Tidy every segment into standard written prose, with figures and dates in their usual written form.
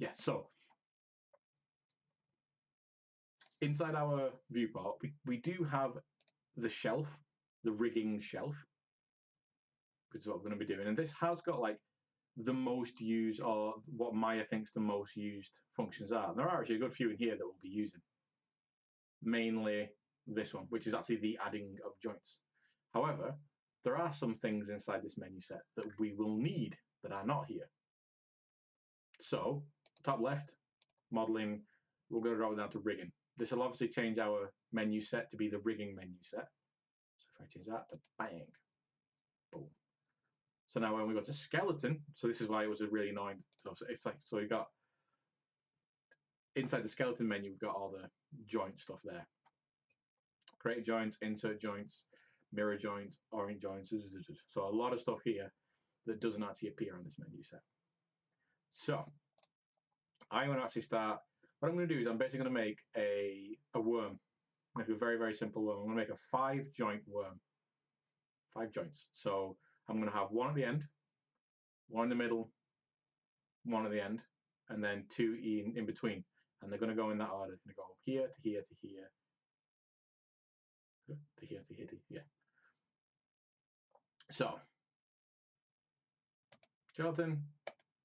yeah, so inside our viewport, we do have the shelf, the rigging shelf, which is what we're going to be doing. And this has got like the most used, or what Maya thinks the most used functions are. And there are actually a good few in here that we'll be using. Mainly this one, which is actually the adding of joints. However, there are some things inside this menu set that we will need that are not here. So, top left, modeling, we're going to drop down to rigging. This will obviously change our menu set to be the rigging menu set. So if I change that to bang, boom. So now when we go to skeleton, so this is why it was a really annoying. So it's like, so we got inside the skeleton menu, we've got all the joint stuff there. Create joints, insert joints, mirror joints, orient joints. So a lot of stuff here that doesn't actually appear on this menu set. So I'm going to actually start. What I'm going to do is I'm basically going to make a worm, like a very, very simple worm. I'm going to make a 5-joint worm, 5 joints. So I'm going to have one at the end, one in the middle, one at the end, and then 2 in between. And they're going to go in that order. They're going to go here to here to here, to here to here to here. So, gelatin,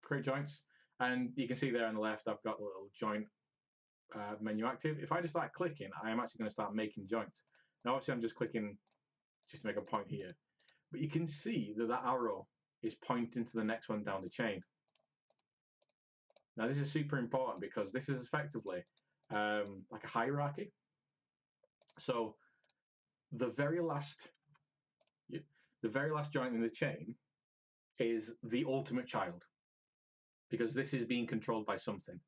create joints, and you can see there on the left I've got the little joint menu active. If I just start clicking, I am actually going to start making joints. Now obviously I'm just clicking just to make a point here, but you can see that that arrow is pointing to the next one down the chain. Now this is super important because this is effectively like a hierarchy. So the very last joint in the chain is the ultimate child, because this is being controlled by something.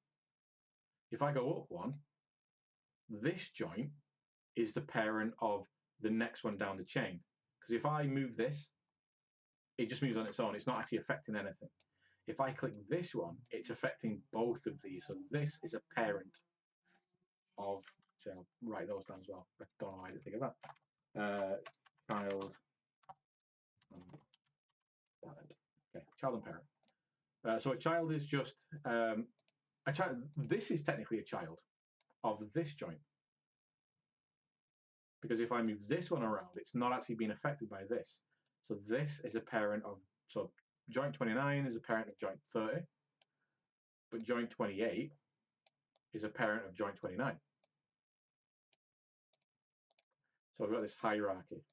If I go up one, this joint is the parent of the next one down the chain. Because if I move this, it just moves on its own. It's not actually affecting anything. If I click this one, it's affecting both of these. So this is a parent of, so I'll write those down as well. I don't know why I didn't think of that. Child and parent. Okay, child and parent. So a child is just a child. This is technically a child of this joint, because if I move this one around, it's not actually being affected by this. So this is a parent of, so joint 29 is a parent of joint 30, but joint 28 is a parent of joint 29. So I've got this hierarchy.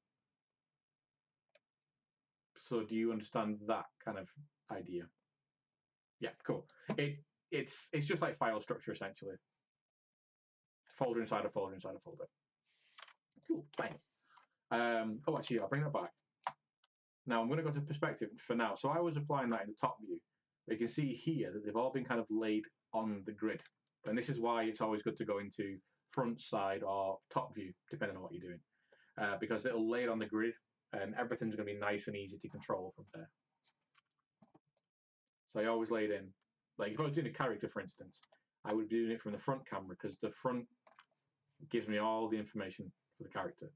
So do you understand that kind of idea? Yeah, cool. It's just like file structure essentially. Folder inside a folder inside a folder. Cool, bang. Oh, actually, I'll bring that back. Now I'm going to go to perspective for now. So I was applying that in the top view. But you can see here that they've all been kind of laid on the grid. And this is why it's always good to go into front, side, or top view, depending on what you're doing. Because it'll lay it on the grid and everything's going to be nice and easy to control from there. So I always lay it in. Like if I was doing a character, for instance, I would be doing it from the front camera because the front gives me all the information for the character.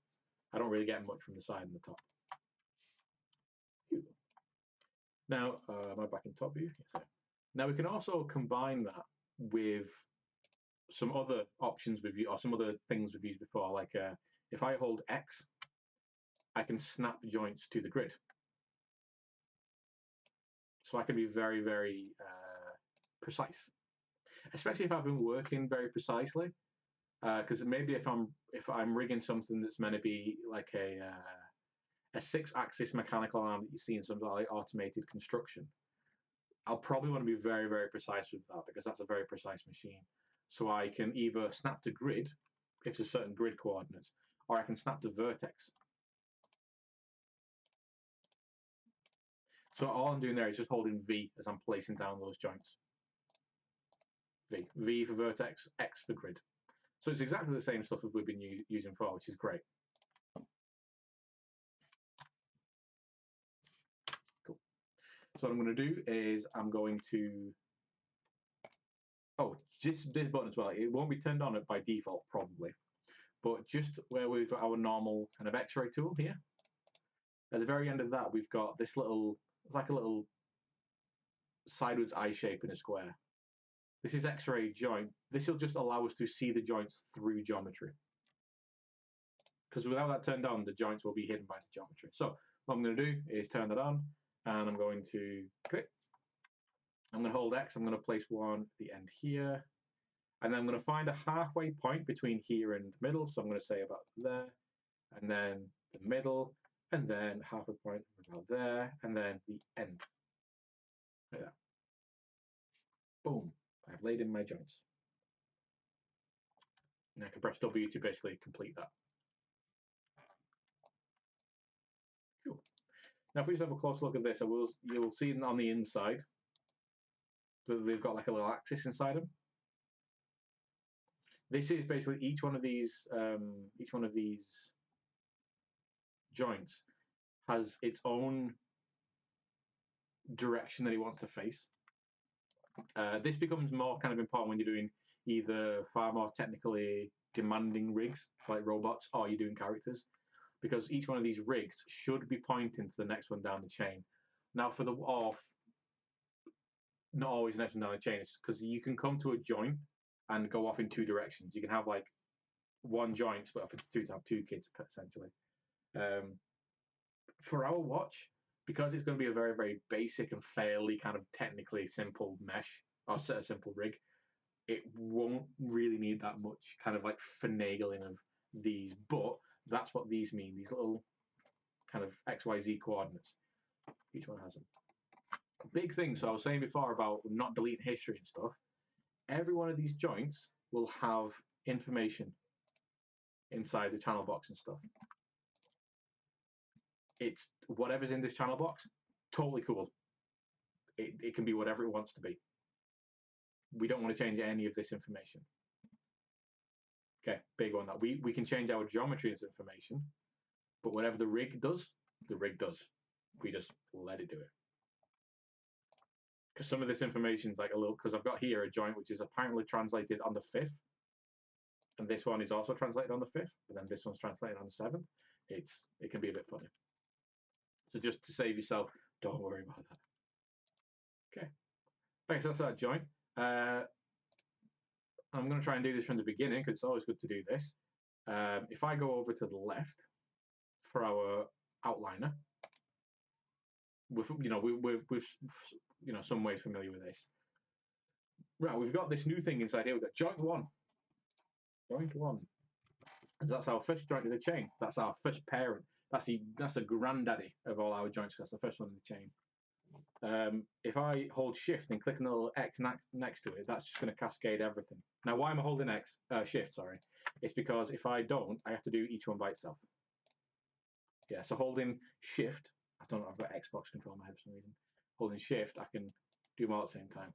I don't really get much from the side and the top. Now, am I back in top view? Yes, now we can also combine that with some other options we've used, or some other things we've used before. Like if I hold X, I can snap joints to the grid. So I can be very, very precise, especially if I've been working very precisely. Because maybe if I'm rigging something that's meant to be like a 6-axis mechanical arm that you see in some like automated construction, I'll probably want to be very, very precise with that because that's a very precise machine. So I can either snap to grid if there's certain grid coordinates, or I can snap to vertex. So all I'm doing there is just holding V as I'm placing down those joints. V for vertex, X for grid. So it's exactly the same stuff that we've been using for, which is great. Cool. So what I'm going to do is I'm going to, just this button as well. It won't be turned on by default probably, but just where we've got our normal kind of X-ray tool here, at the very end of that we've got this little, it's like a little sideways eye shape in a square. This is X-ray joint. This will just allow us to see the joints through geometry. Because without that turned on, the joints will be hidden by the geometry. So what I'm going to do is turn that on, and I'm going to click. I'm going to hold X. I'm going to place one at the end here. And then I'm going to find a halfway point between here and middle. So I'm going to say about there, and then the middle, and then half a point about there, and then the end. Like that. Boom. I've laid in my joints. And I can press W to basically complete that. Cool. Now, if we just have a close look at this, you'll see on the inside that they've got like a little axis inside them. This is basically each one of these joints has its own direction that it wants to face. This becomes more kind of important when you're doing either far more technically demanding rigs like robots, or you're doing characters, because each one of these rigs should be pointing to the next one down the chain. Now, for the off, not always next one down the chain, because you can come to a joint and go off in two directions. You can have like one joint split up into two to have two kids essentially. For our watch, because it's going to be a very, very basic and fairly kind of technically simple mesh or a simple rig, it won't really need that much kind of like finagling of these. But that's what these mean, these little kind of XYZ coordinates. Each one has them. Big thing, so I was saying before about not deleting history and stuff. Every one of these joints will have information inside the channel box and stuff. It's whatever's in this channel box, totally cool. It can be whatever it wants to be. We don't want to change any of this information. Okay, big one that we can change our geometry as information, but whatever the rig does, the rig does. We just let it do it. Because some of this information is like a little, because I've got here a joint which is apparently translated on the 5th, and this one is also translated on the 5th, but then this one's translated on the 7th. It can be a bit funny. So just to save yourself, don't worry about that. Okay, so that's that joint. I'm going to try and do this from the beginning because it's always good to do this. If I go over to the left for our outliner, we're some way familiar with this. Right, we've got this new thing inside here. We've got joint one. Joint one. And that's our first joint of the chain. That's our first parent. That's the granddaddy of all our joints. That's the first one in the chain. If I hold Shift and click on the little X next to it, that's just going to cascade everything. Now, why am I holding Shift? Sorry, it's because if I don't, I have to do each one by itself. Yeah, so holding Shift, I don't know, I've got Xbox control in my head for some reason. Holding Shift, I can do them all at the same time.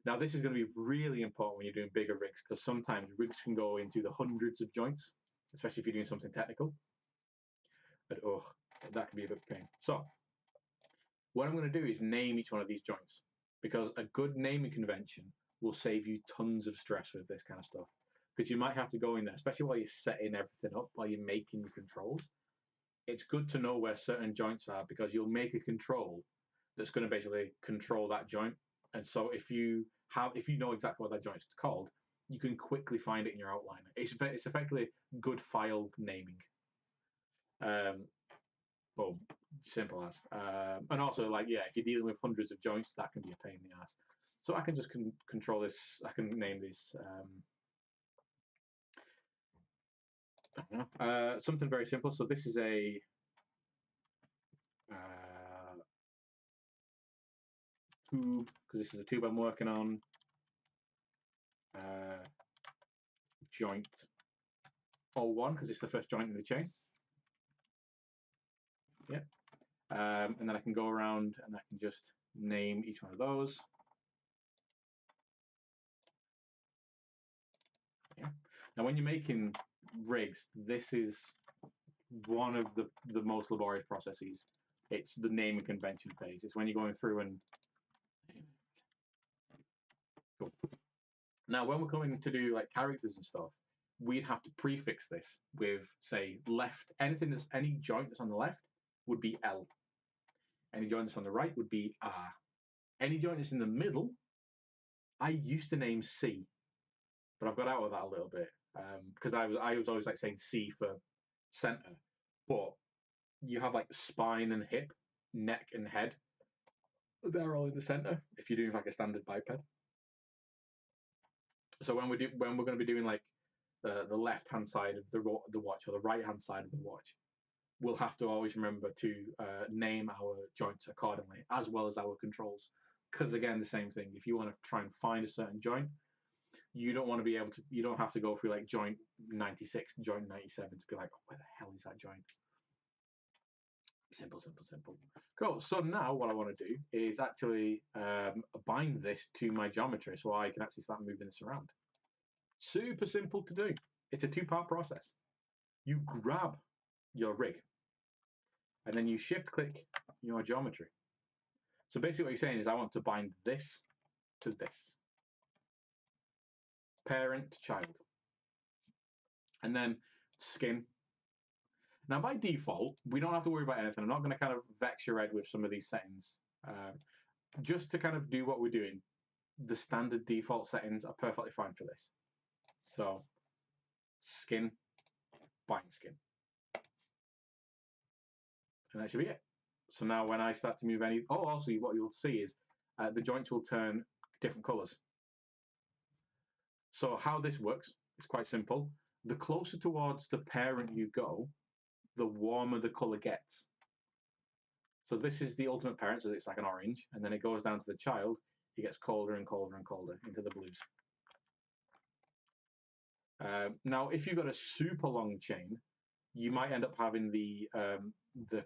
Now, this is going to be really important when you're doing bigger rigs, because sometimes rigs can go into the hundreds of joints, especially if you're doing something technical. But that can be a bit of a pain. So what I'm going to do is name each one of these joints, because a good naming convention will save you tons of stress with this kind of stuff. Because you might have to go in there, especially while you're setting everything up, while you're making your controls. It's good to know where certain joints are, because you'll make a control that's going to basically control that joint. And so if you know exactly what that joint's called, you can quickly find it in your outliner. It's effectively good file naming. Boom, simple as. And also, like, yeah, if you're dealing with hundreds of joints, that can be a pain in the ass. So I can just control this. I can name this something very simple. So this is a tube, because this is a tube I'm working on. Joint 01, because it's the first joint in the chain. Yeah. And then I can go around and I can just name each one of those. Yeah. Now, when you're making rigs, this is one of the most laborious processes. It's the naming convention phase. It's when you're going through and cool. Now, when we're coming to do like characters and stuff, we'd have to prefix this with, say, left. Any joint that's on the left would be L. Any joint that's on the right would be R. Any joint that's in the middle I used to name C, but I've got out of that a little bit because I was always like saying C for center, but you have like spine and hip, neck and head. They're all in the center if you're doing like a standard biped. So when we're going to be doing like the left hand side of the watch or the right hand side of the watch, we'll have to always remember to name our joints accordingly, as well as our controls. Because again, the same thing. If you want to try and find a certain joint, you don't want to be able to. You don't have to go through like joint 96, joint 97 to be like, oh, where the hell is that joint? Simple, simple, simple. Cool. So now what I want to do is actually bind this to my geometry so I can actually start moving this around. Super simple to do. It's a two-part process. You grab your rig and then you shift click your geometry. So basically what you're saying is I want to bind this to this. Parent to child. And then skin. Now by default, we don't have to worry about anything. I'm not going to kind of vex your head with some of these settings. Just to kind of do what we're doing, the standard default settings are perfectly fine for this. So skin, bind skin. And that should be it. So now when I start to move any, also what you'll see is the joints will turn different colors. So how this works is quite simple. The closer towards the parent you go, the warmer the color gets. So this is the ultimate parent, so it's like an orange, and then it goes down to the child, it gets colder and colder and colder into the blues. Now, if you've got a super long chain, you might end up having the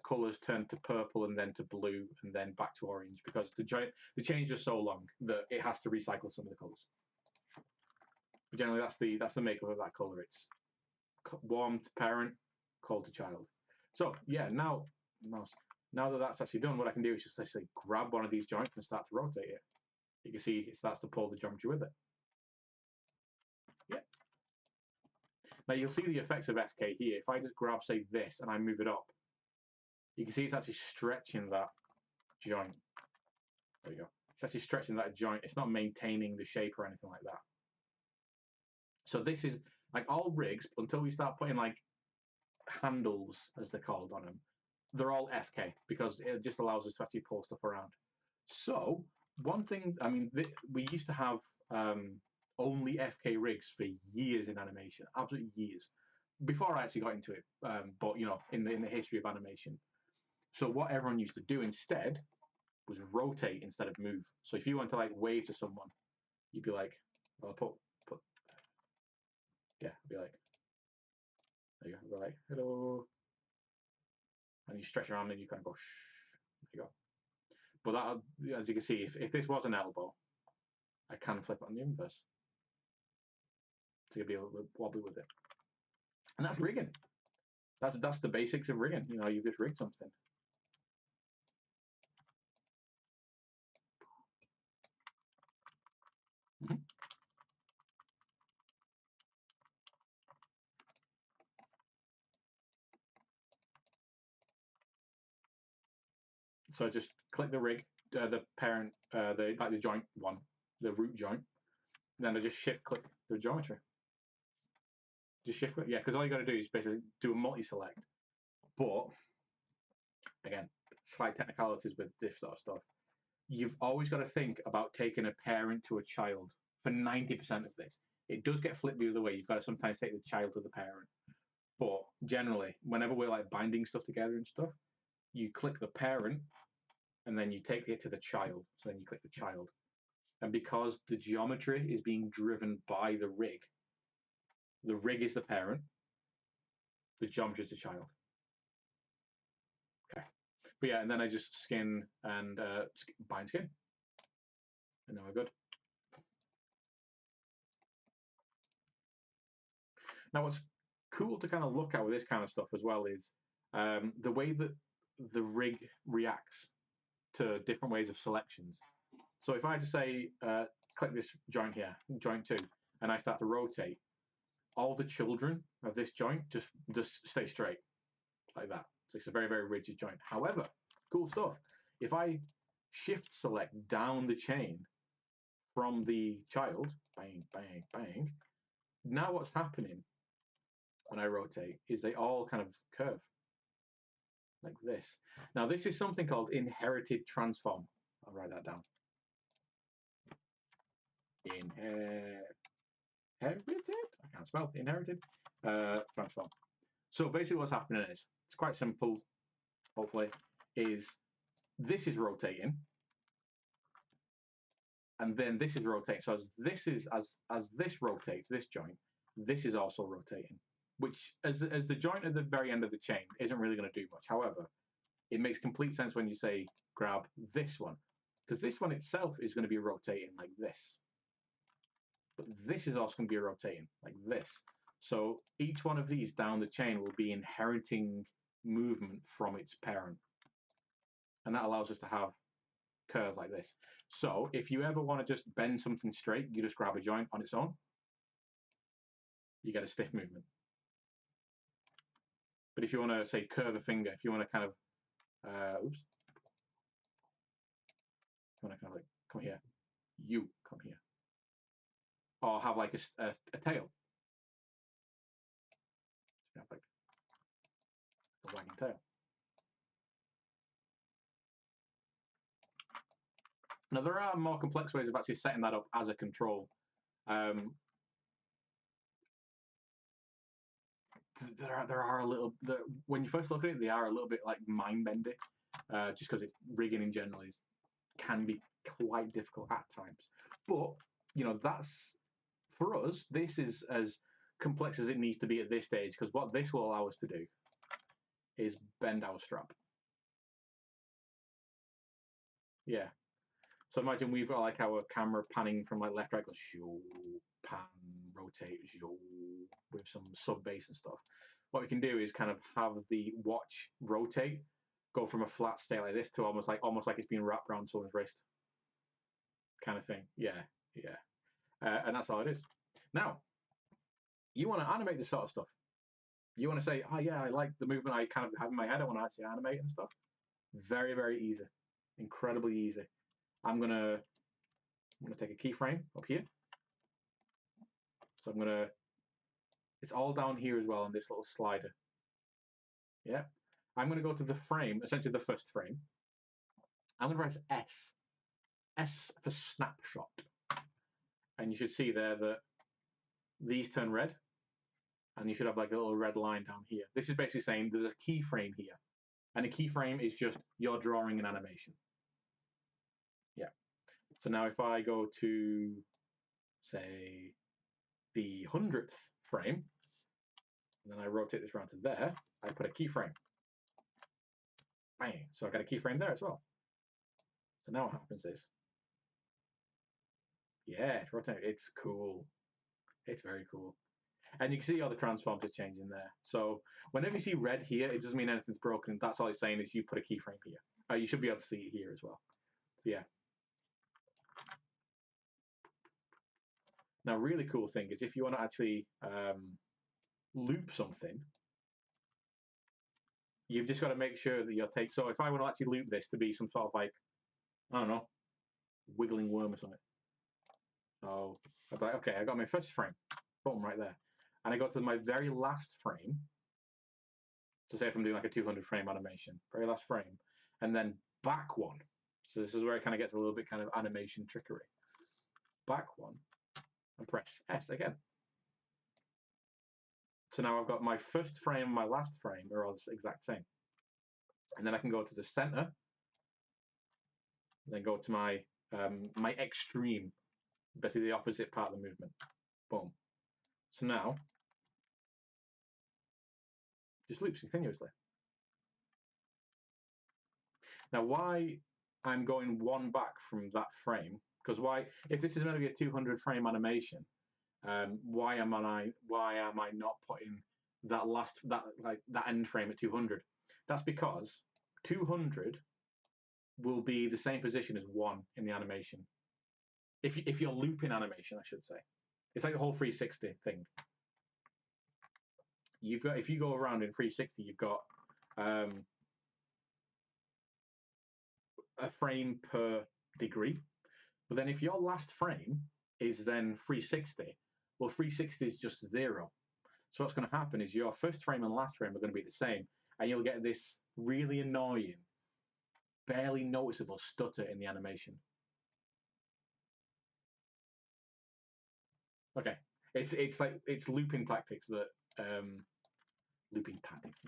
colors turn to purple and then to blue and then back to orange because the chain is just so long that it has to recycle some of the colors. But generally, that's the makeup of that color. It's warm to parent, cold to child. So yeah, now that that's actually done, what I can do is just actually grab one of these joints and start to rotate it. You can see it starts to pull the geometry with it. Yeah. Now you'll see the effects of FK here. If I just grab, say, this and I move it up, you can see it's actually stretching that joint. There you go. It's actually stretching that joint. It's not maintaining the shape or anything like that. So this is like all rigs until we start putting like handles, as they're called, on them. They're all FK because it just allows us to actually pull stuff around. So one thing, I mean, we used to have only FK rigs for years in animation, absolutely years, before I actually got into it. But you know, in the history of animation. So what everyone used to do instead was rotate instead of move. So if you want to like wave to someone, you'd be like, well, be like, there you go, be like, hello, and you stretch your arm and you kind of go, shh, there you go. But that, as you can see, if this was an elbow, I can flip it on the inverse. So you'll be a little bit wobbly with it. And that's rigging. That's the basics of rigging. You know, you've just rigged something. Mm-hmm. So I just click the rig, the parent, the joint one, the root joint. Then I just shift click the geometry. Just shift click, yeah, because all you got to do is basically do a multi-select. But again, slight technicalities with this sort of stuff. You've always got to think about taking a parent to a child for 90% of this. It does get flipped the other way. You've got to sometimes take the child to the parent. But generally, whenever we're like binding stuff together and stuff, you click the parent and then you take it to the child. So then you click the child. And because the geometry is being driven by the rig is the parent, the geometry is the child. Okay. But yeah, and then I just skin and bind skin. And then we're good. Now, what's cool to kind of look at with this kind of stuff as well is the way that the rig reacts to different ways of selections. So if I just say, click this joint here, joint 2, and I start to rotate, all the children of this joint just stay straight like that. So it's a very, very rigid joint. However, cool stuff. If I shift select down the chain from the child, bang, bang, bang. Now what's happening when I rotate is they all kind of curve like this. Now this is something called inherited transform. I'll write that down. Inherited? I can't spell. Inherited transform. So basically what's happening is, it's quite simple, hopefully, is this is rotating, and then this is rotating. So as this rotates, this joint, this is also rotating, which as the joint at the very end of the chain isn't really going to do much. However, it makes complete sense when you say grab this one, because this one itself is going to be rotating like this. But this is also going to be rotating like this. So each one of these down the chain will be inheriting movement from its parent. And that allows us to have curves like this. So if you ever want to just bend something straight, you just grab a joint on its own. You get a stiff movement. But if you want to, say, curve a finger, if you want to kind of, oops. You want to kind of like, come here. You come here. Or have like a tail. Have like a wagging tail. Now there are more complex ways of actually setting that up as a control. There are a little, when you first look at it, they are a little bit like mind bendy, just because it's rigging in general can be quite difficult at times. But you know, that's, for us, this is as complex as it needs to be at this stage, because what this will allow us to do is bend our strap. Yeah. So imagine we've got like our camera panning from like left, right, goes show, pan, rotate, show, with some sub bass and stuff. What we can do is kind of have the watch rotate, go from a flat state like this to almost like it's being wrapped around someone's wrist, kind of thing. Yeah, yeah, and that's all it is. Now, you want to animate this sort of stuff. You want to say, oh yeah, I like the movement I kind of have in my head. I want to actually animate and stuff. Very, very easy, incredibly easy. I'm gonna take a keyframe up here. So it's all down here as well on this little slider. Yeah. I'm gonna go to the frame, essentially the first frame. I'm gonna press S. S for snapshot. And you should see there that these turn red. And you should have like a little red line down here. This is basically saying there's a keyframe here. And a keyframe is just you're drawing an animation. Yeah. So now if I go to, say, the 100th frame, and then I rotate this around to there, I put a keyframe. Bang. So I got a keyframe there as well. So now what happens is, yeah, it's rotating. It's cool. It's very cool. And you can see all the transforms are changing there. So whenever you see red here, it doesn't mean anything's broken. That's all it's saying is you put a keyframe here. You should be able to see it here as well. So yeah. Now, really cool thing is if you want to actually loop something, you've just got to make sure that your take. So if I want to actually loop this to be some sort of like, I don't know, wiggling worm or something. So I'm like, okay, I got my first frame, boom, right there. And I go to my very last frame, to say if I'm doing like a 200 frame animation, very last frame, and then back one. So this is where it kind of gets a little bit kind of animation trickery. Back one, and press S again. So now I've got my first frame and my last frame are all the exact same. And then I can go to the center, then go to my my extreme, basically the opposite part of the movement. Boom. So now, just loops continuously. Now, why I'm going one back from that frame? Because why, if this is going to be a 200 frame animation, why am I not putting that end frame at 200? That's because 200 will be the same position as 1 in the animation. If you're looping animation, I should say, it's like the whole 360 thing. You've got, if you go around in 360, you've got a frame per degree, But then if your last frame is then 360, well, 360 is just 0. So what's going to happen is your first frame and last frame are going to be the same, and you'll get this really annoying, barely noticeable stutter in the animation. Okay, it's like it's looping tactics that looping tactics.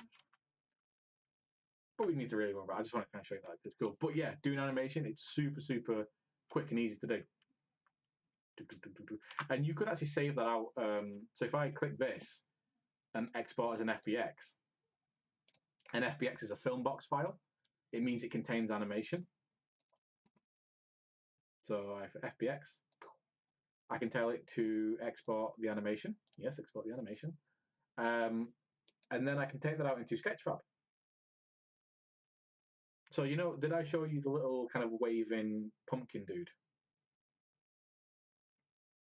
But we need to really worry about. I just want to kind of show you that it's cool. But yeah, doing animation, it's super quick and easy to do. And you could actually save that out. So if I click this and export as an FBX is a film box file. It means it contains animation. So I for FBX, I can tell it to export the animation. Yes, export the animation. And then I can take that out into Sketchfab. So, you know, did I show you the little kind of waving pumpkin dude?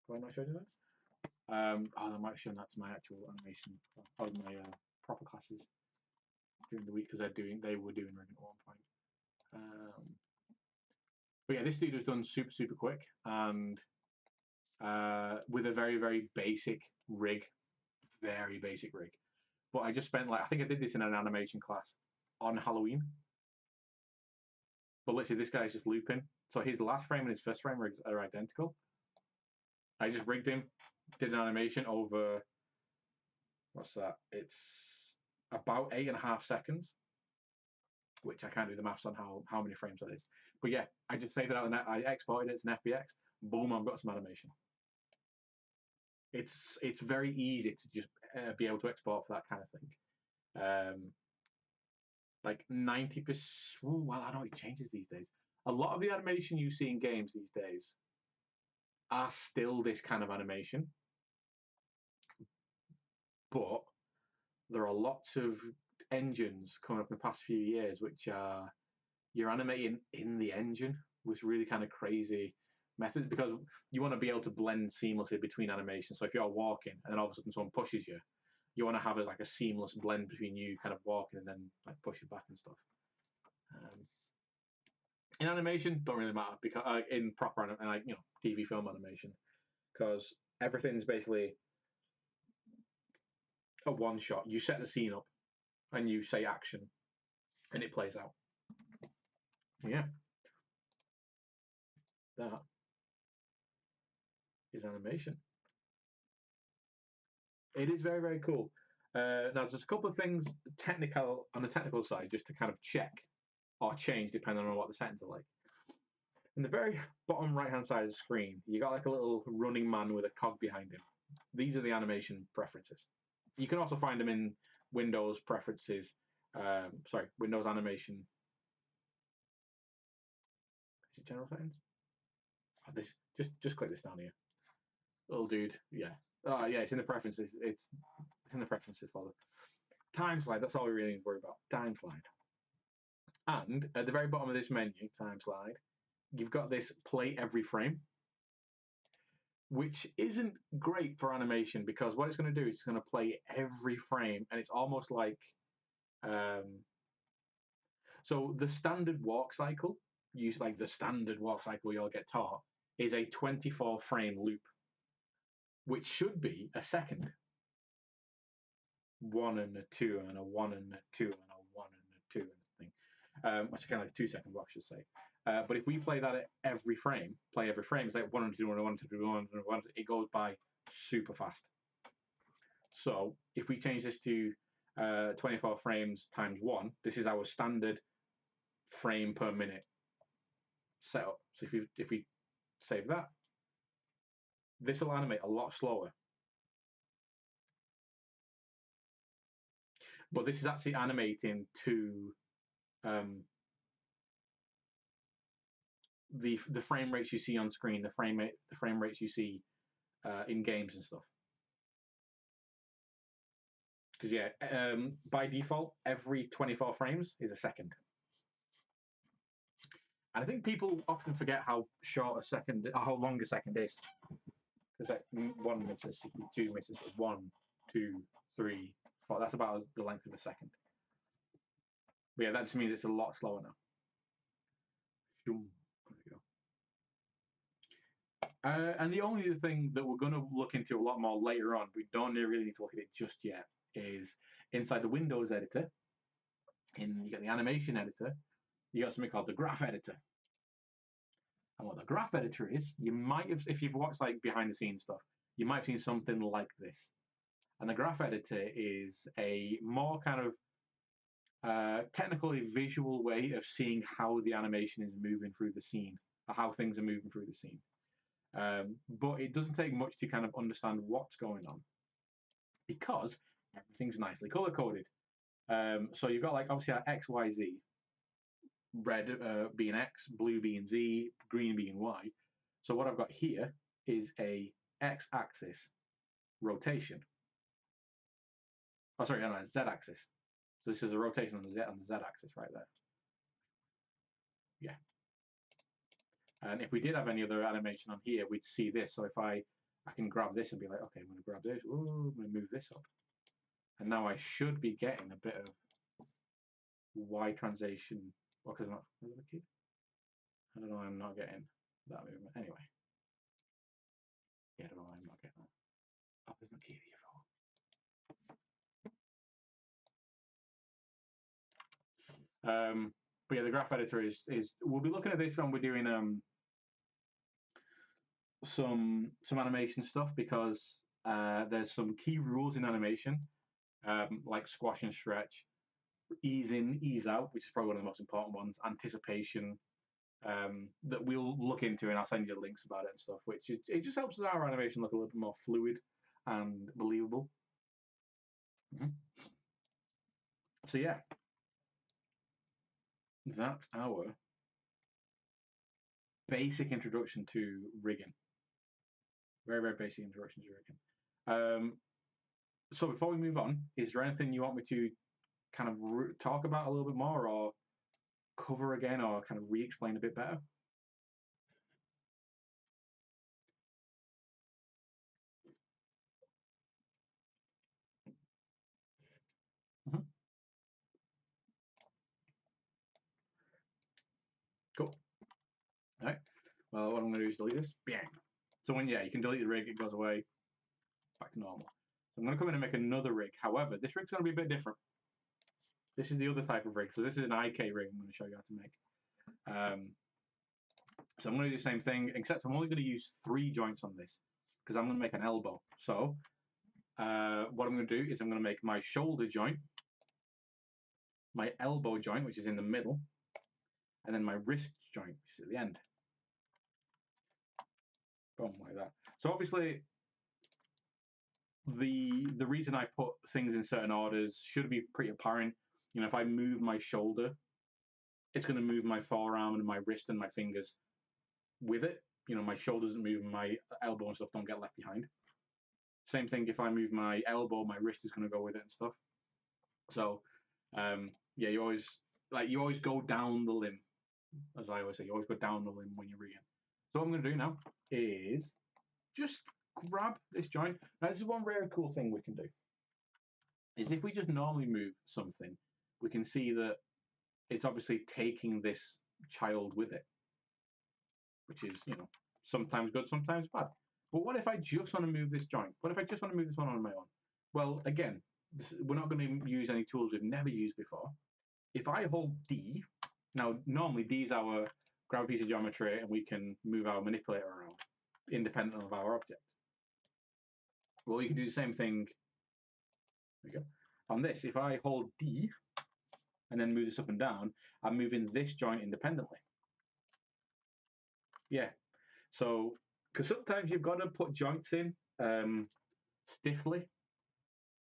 Have I not showed you this? I might have shown that to my actual animation of my proper classes during the week because they were doing rigging at one point. But yeah, this dude was done super quick and with a very basic rig, very basic rig. But I just spent I think I did this in an animation class on Halloween. But literally, this guy's just looping. So his last frame and his first frame are identical. I just rigged him, did an animation over, what's that? It's about 8.5 seconds, which I can't do the maths on how many frames that is. But yeah, I just saved it out and I exported it as an FBX. Boom, I've got some animation. It's very easy to just be able to export for that kind of thing. Like 90%. Well, I know it changes these days. A lot of the animation you see in games these days are still this kind of animation, but there are lots of engines coming up in the past few years which are you're animating in the engine with really kind of crazy methods because you want to be able to blend seamlessly between animations. So if you're walking and then all of a sudden someone pushes you, you want to have like a seamless blend between you kind of walking and then like pushing back and stuff. In animation, don't really matter because in proper like TV film animation, because everything's basically a one shot. You set the scene up, and you say action, and it plays out. Yeah, that is animation. It is very cool. Now, there's a couple of things on the technical side, just to kind of check or change depending on what the settings are like. In the very bottom right-hand side of the screen, you got like a little running man with a cog behind him. These are the animation preferences. You can also find them in Windows preferences. Windows animation. Is it general settings? Oh, this just click this down here. Little dude, yeah. Oh yeah, it's in the preferences. It's in the preferences folder. Time slide. That's all we really need to worry about. Time slide. And at the very bottom of this menu, time slide, you've got this play every frame, which isn't great for animation because what it's going to do is it's going to play every frame, and it's almost like so the standard walk cycle, the standard walk cycle you'll get taught, is a 24 frame loop, which should be a second. 1 and a 2 and a 1 and a 2 and a 1 and a 2 and a thing. Which is kind of like a 2-second walk, I should say. But if we play that at every frame, it's like 1 and 2 and 1 and 2 1 and 1. It goes by super fast. So if we change this to 24 frames times 1, this is our standard frame per minute setup. So if we save that, this will animate a lot slower. But this is actually animating to the frame rates you see on screen, the frame rates you see in games and stuff. Because yeah, by default, every 24 frames is a second. And I think people often forget how long a second is. Because like 1 misses, 2 misses, 1, 2, 3, 4. That's about the length of a second. But yeah, that just means it's a lot slower now. There we go. And the only other thing that we're going to look into a lot more later on, we don't really need to look at it just yet, is inside the Windows editor, you get the animation editor, you got something called the graph editor. And what the graph editor is, you might have, if you've watched like behind the scenes stuff, you might have seen something like this. And the graph editor is a more kind of technically visual way of seeing how the animation is moving through the scene, or how things are moving through the scene. But it doesn't take much to kind of understand what's going on, because everything's nicely color coded. So you've got like obviously our X, Y, Z, red being X, blue being Z, green being Y. So what I've got here is a X-axis rotation. Oh, sorry, no, Z-axis. So this is a rotation on the Z-axis right there. Yeah. And if we did have any other animation on here, we'd see this. So if I can grab this and be like, okay, I'm going to grab this. Ooh, I'm going to move this up. And now I should be getting a bit of Y translation. Well, because I'm not. I don't know. I'm not getting that movement. Anyway. Yeah, I don't know. I'm not getting that. Up isn't key to your phone. But yeah, the graph editor is we'll be looking at this when we're doing some animation stuff, because there's some key rules in animation, like squash and stretch, ease in, ease out, which is probably one of the most important ones, anticipation, that we'll look into, and I'll send you links about it and stuff, which it just helps our animation look a little bit more fluid and believable. Mm-hmm. So yeah, that's our basic introduction to rigging. Very, very basic introduction to rigging. So before we move on, is there anything you want me to kind of talk about a little bit more, or cover again, or kind of re-explain a bit better? Mm-hmm. Cool. All right. Well, what I'm going to do is delete this. Bang. So when, yeah, you can delete the rig, it goes away, back to normal. So I'm going to come in and make another rig. However, this rig's going to be a bit different. This is the other type of rig. So this is an IK rig I'm going to show you how to make. So I'm going to do the same thing, except I'm only going to use 3 joints on this, because I'm going to make an elbow. So what I'm going to do is I'm going to make my shoulder joint, my elbow joint, which is in the middle, and then my wrist joint, which is at the end. Boom, like that. So obviously, the reason I put things in certain orders should be pretty apparent. You know, if I move my shoulder, it's going to move my forearm and my wrist and my fingers with it. You know, my shoulder doesn't move, my elbow and stuff don't get left behind. Same thing, if I move my elbow, my wrist is going to go with it and stuff. So, yeah, you always go down the limb, as I always say. You always go down the limb when you're rigging. So what I'm going to do now is just grab this joint. Now, this is one very cool thing we can do. Is if we just normally move something, we can see that it's obviously taking this child with it, which is, you know, sometimes good, sometimes bad. But what if I just want to move this joint? What if I just want to move this one on my own? Well, again, we're not going to use any tools we've never used before. If I hold D, now normally D is our grab a piece of geometry and we can move our manipulator around independent of our object. Well, you can do the same thing. There we go. On this, if I hold D and then move this up and down, I'm moving this joint independently. Yeah. So, because sometimes you've got to put joints in stiffly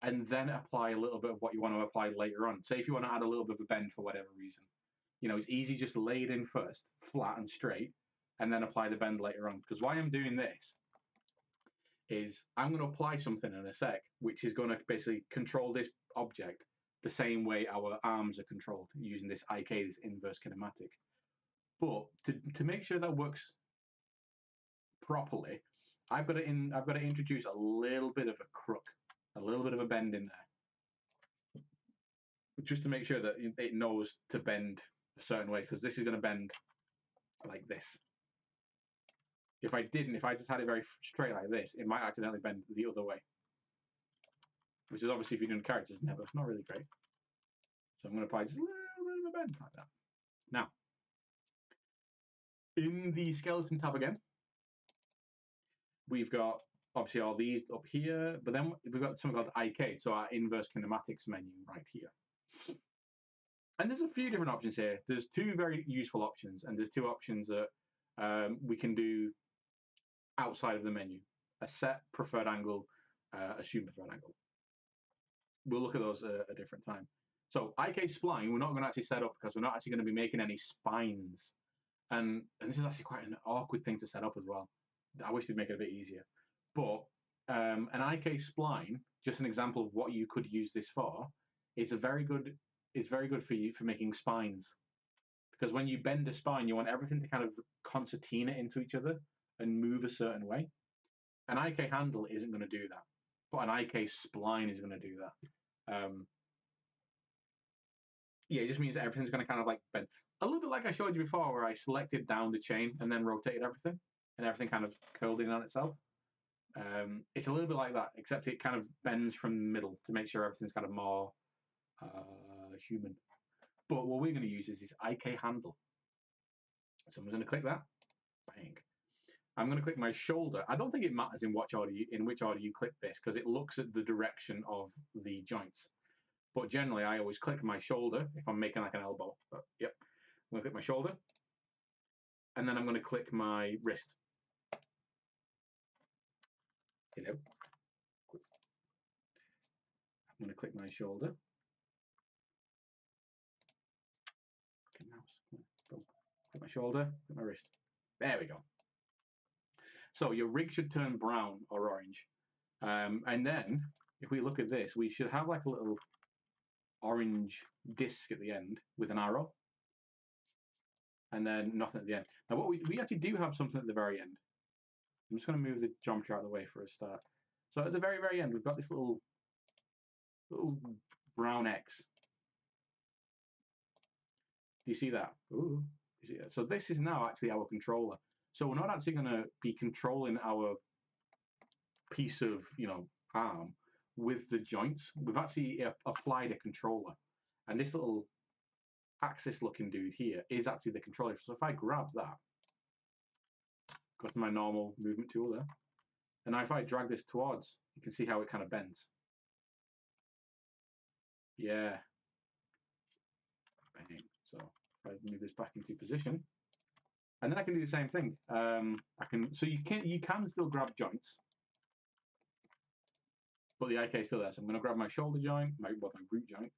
and then apply a little bit of what you want to apply later on. Say if you want to add a little bit of a bend for whatever reason. You know, it's easy just to lay it in first, flat and straight, and then apply the bend later on. Because why I'm doing this is I'm going to apply something in a sec, which is going to basically control this object the same way our arms are controlled using this IK, this inverse kinematic. But to make sure that works properly, I've got to introduce a little bit of a crook, a little bit of a bend in there, just to make sure that it knows to bend a certain way, because this is going to bend like this. If I didn't, if I just had it very straight like this, it might accidentally bend the other way. Which is obviously, if you're doing characters, never. It's not really great. So I'm going to apply just a little bit of a bend like that. Now, in the skeleton tab again, we've got obviously all these up here, but then we've got something called IK, so our inverse kinematics menu right here. And there's a few different options here. There's two very useful options, and there's two options that we can do outside of the menu. A set preferred angle, assume preferred angle. We'll look at those at a different time. So IK spline, we're not going to actually set up because we're not actually going to be making any spines. And this is actually quite an awkward thing to set up as well. I wish they'd make it a bit easier. But an IK spline, just an example of what you could use this for, is very good for you for making spines. Because when you bend a spine, you want everything to kind of concertina into each other and move a certain way. An IK handle isn't going to do that, but an IK spline is going to do that. Yeah, it just means that everything's going to kind of like bend. A little bit like I showed you before, where I selected down the chain and then rotated everything, and everything kind of curled in on itself. It's a little bit like that, except it kind of bends from the middle to make sure everything's kind of more human. But what we're going to use is this IK handle. So I'm going to click that. Bang. I'm going to click my shoulder. I don't think it matters in which order you click this, because it looks at the direction of the joints. But generally, I always click my shoulder if I'm making like an elbow. But yep, I'm going to click my shoulder. And then I'm going to click my wrist. Hello. I'm going to click my shoulder. Click mouse. Boom. Click my shoulder, click my wrist. There we go. So your rig should turn brown or orange. And then, if we look at this, we should have like a little orange disc at the end with an arrow. And then nothing at the end. Now, what we actually do have something at the very end. I'm just going to move the geometry out of the way for a start. So at the very, very end, we've got this little brown X. Do you see that? Ooh, you see that? So this is now actually our controller. So we're not actually going to be controlling our piece of, arm with the joints. We've actually applied a controller. And this little axis-looking dude here is actually the controller. So if I grab that, go to my normal movement tool there, and now if I drag this towards, you can see how it kind of bends. Yeah. Bang. So if I move this back into position, and then I can do the same thing. So you can still grab joints, but the IK is still there. So I'm going to grab my shoulder joint, my root joint.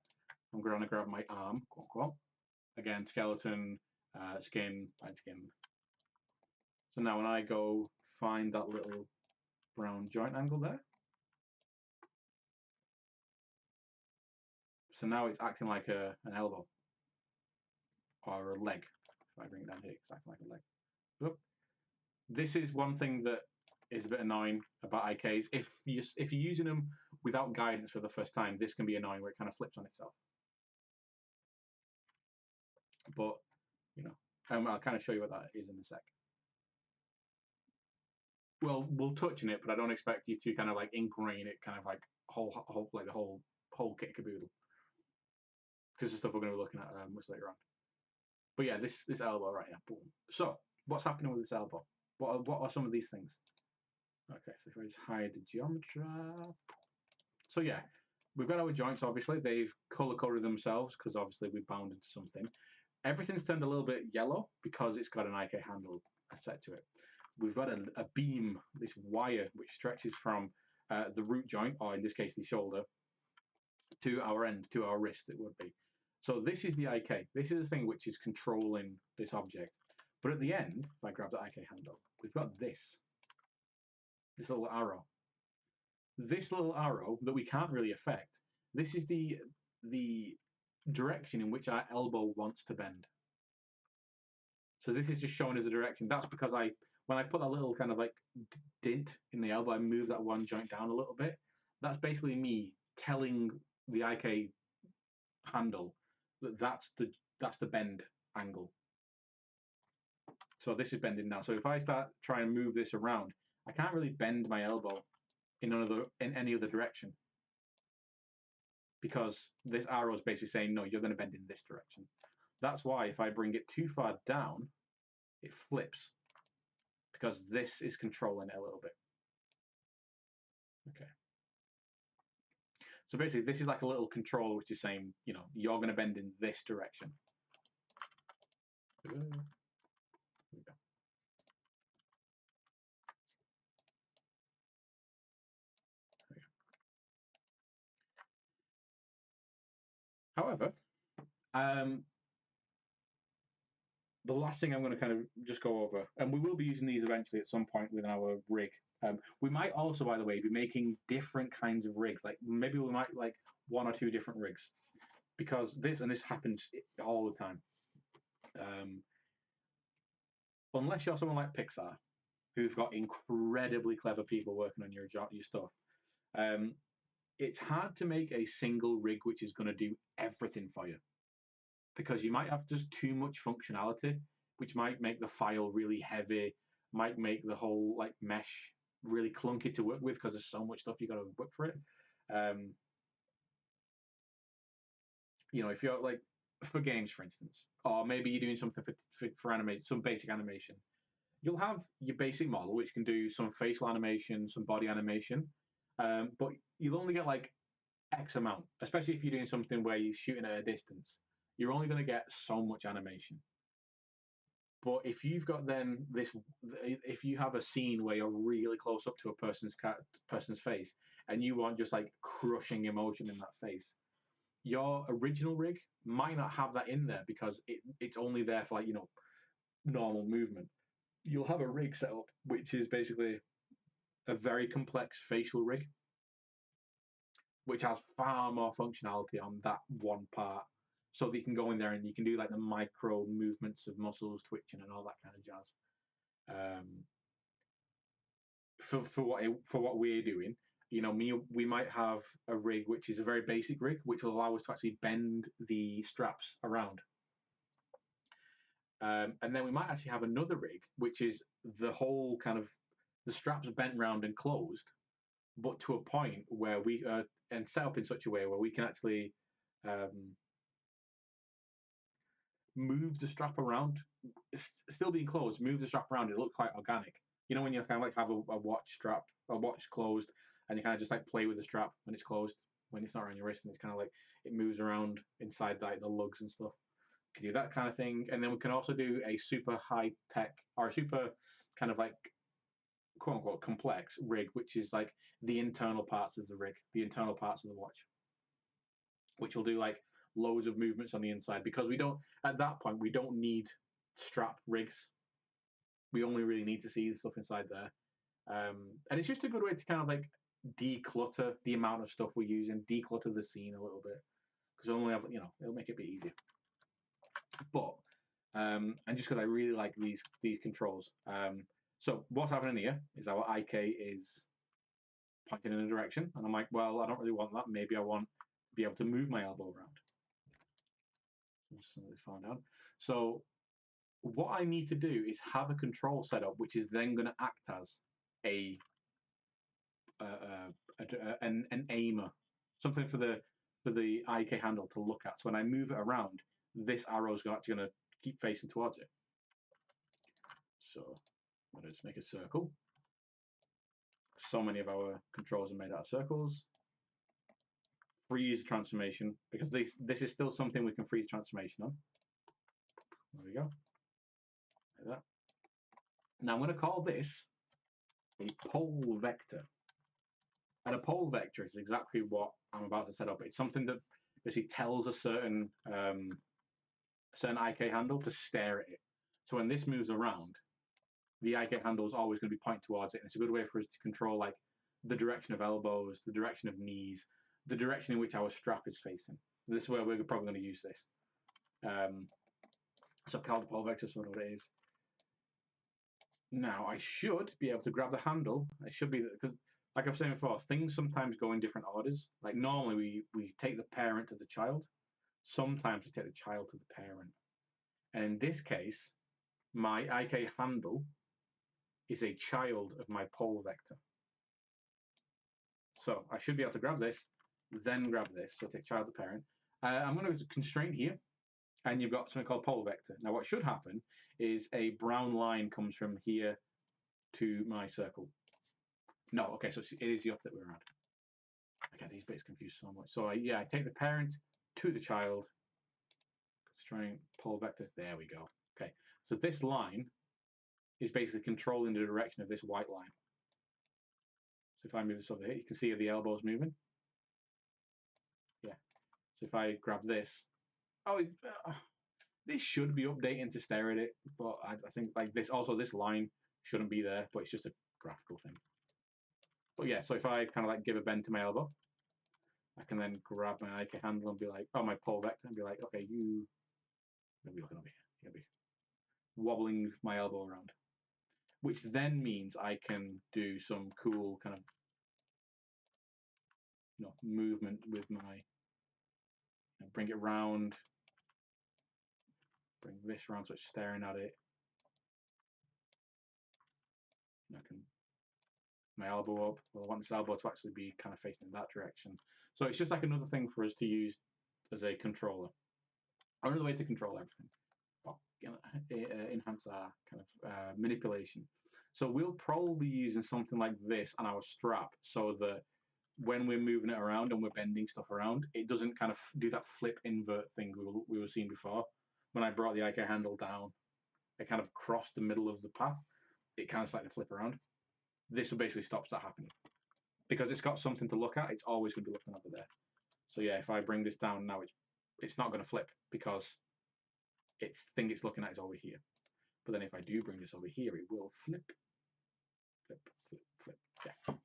I'm going to grab my arm, quote unquote. Again, skeleton, skin, fine skin. So now when I go find that little brown joint angle there, so now it's acting like an elbow or a leg. If I bring it down here, it's acting like a leg. Whoop. This is one thing that is a bit annoying about IKs. If you're using them without guidance for the first time, this can be annoying where it kind of flips on itself. But I'll kind of show you what that is in a sec. Well, we'll touch on it, but I don't expect you to kind of like ingrain it, kind of like the whole kit caboodle, because the stuff we're going to be looking at much later on. But yeah, this elbow right here. Boom. So what's happening with this elbow? What are some of these things? Okay, so if I just hide the geometry. So yeah, we've got our joints, obviously. They've color-coded themselves because obviously we bound into something. Everything's turned a little bit yellow because it's got an IK handle set to it. We've got a beam, this wire, which stretches from the root joint, or in this case, the shoulder, to our end, to our wrist, it would be. So this is the IK. This is the thing which is controlling this object. But at the end, if I grab the IK handle, we've got this little arrow. This little arrow that we can't really affect, this is the direction in which our elbow wants to bend. So this is just showing us the direction. That's because when I put that little kind of like dint in the elbow, I move that one joint down a little bit. That's basically me telling the IK handle that that's the bend angle. So this is bending now. So if I start trying to move this around, I can't really bend my elbow in any other direction, because this arrow is basically saying, no, you're going to bend in this direction. That's why if I bring it too far down, it flips, because this is controlling it a little bit. Okay. So basically, this is like a little controller which is saying, you know, you're going to bend in this direction. There we go. However, the last thing I'm going to kind of just go over, and we will be using these eventually at some point within our rig. We might also, by the way, be making different kinds of rigs. Like maybe we might like 1 or 2 different rigs, because this happens all the time. Unless you're someone like Pixar, who've got incredibly clever people working on your stuff, it's hard to make a single rig which is going to do everything for you, because you might have just too much functionality, which might make the file really heavy, might make the whole like mesh really clunky to work with, because there's so much stuff you got to work for it. You know, if you're like for games, for instance, or maybe you're doing something for animation, some basic animation, you'll have your basic model which can do some facial animation, some body animation, but you'll only get like X amount, especially if you're doing something where you're shooting at a distance. You're only going to get so much animation. But if you've got then this, if you have a scene where you're really close up to a person's face, and you want just like crushing emotion in that face, your original rig might not have that in there, because it's only there for like, you know, normal movement. You'll have a rig set up which is basically a very complex facial rig, which has far more functionality on that one part. So that you can go in there and you can do like the micro movements of muscles twitching and all that kind of jazz. For what we're doing, you know, we might have a rig which is a very basic rig, which will allow us to actually bend the straps around. And then we might actually have another rig which is the whole kind of the straps bent round and closed, but to a point where we and set up in such a way where we can actually move the strap around, it's still being closed, move the strap around, it looks quite organic. You know, when you kind of like have a watch closed, and you kind of just like play with the strap when it's closed, when it's not around your wrist, and it's kind of like it moves around inside like the lugs and stuff. We can do that kind of thing, and then we can also do a super high tech or a super kind of like quote unquote complex rig, which is like the internal parts of the rig, the internal parts of the watch, which will do like loads of movements on the inside, because we don't, at that point, we don't need strap rigs. We only really need to see the stuff inside there. And it's just a good way to kind of like declutter the amount of stuff we use and declutter the scene a little bit, because only have, you know, it'll make it a bit easier. But and just because I really like these controls. So what's happening here is our IK is pointing in a direction, and I'm like, well, I don't really want that. Maybe I want to be able to move my elbow around. Just find out. So what I need to do is have a control set up, which is then going to act as an aimer, something for the IK handle to look at. So when I move it around, this arrow is actually going to keep facing towards it. So I'm going to just make a circle. So many of our controls are made out of circles. Freeze transformation, because this is still something we can freeze transformation on. There we go. Like that. Now I'm going to call this a pole vector. And a pole vector is exactly what I'm about to set up. It's something that basically tells a certain IK handle to stare at it. So when this moves around, the IK handle is always going to be pointing towards it. And it's a good way for us to control like the direction of elbows, the direction of knees, the direction in which our strap is facing. And this is where we're probably going to use this. So I've called the pole vector, so I know what it is. Now I should be able to grab the handle. I should be, because like I was saying before, things sometimes go in different orders. Like normally we take the parent to the child. Sometimes we take the child to the parent. And in this case, my IK handle is a child of my pole vector. So I should be able to grab this, then grab this. So take child to parent. I'm going to constraint here, and you've got something called pole vector. Now what should happen is a brown line comes from here to my circle. No, okay, so it is the opposite way around. I get these bits confused so much. So I take the parent to the child, constraint pole vector. There we go. Okay, so this line is basically controlling the direction of this white line. So if I move this over here, you can see the elbows moving. Yeah. So if I grab this, this should be updating to stare at it, but I think like this also this line shouldn't be there, but it's just a graphical thing. But yeah, so if I kind of like give a bend to my elbow, I can then grab my IK handle and be like, oh, my pole vector, and be like, okay, you're gonna be looking over here. You're gonna be wobbling my elbow around, which then means I can do some cool kind of movement with my bring it round, bring this round so it's staring at it. And I can my elbow up. Well, I want this elbow to actually be kind of facing in that direction. So it's just like another thing for us to use as a controller. Another way to control everything. Enhance our kind of manipulation. So we'll probably be using something like this on our strap so that when we're moving it around and we're bending stuff around, it doesn't kind of do that flip invert thing we were seeing before. When I brought the IK handle down, it kind of crossed the middle of the path. It kind of started to flip around. This will basically stops that happening. Because it's got something to look at, it's always going to be looking over there. So yeah, if I bring this down now, it's not going to flip because its thing it's looking at is over here. But then if I do bring this over here, it will flip, flip, flip, flip. Yeah. So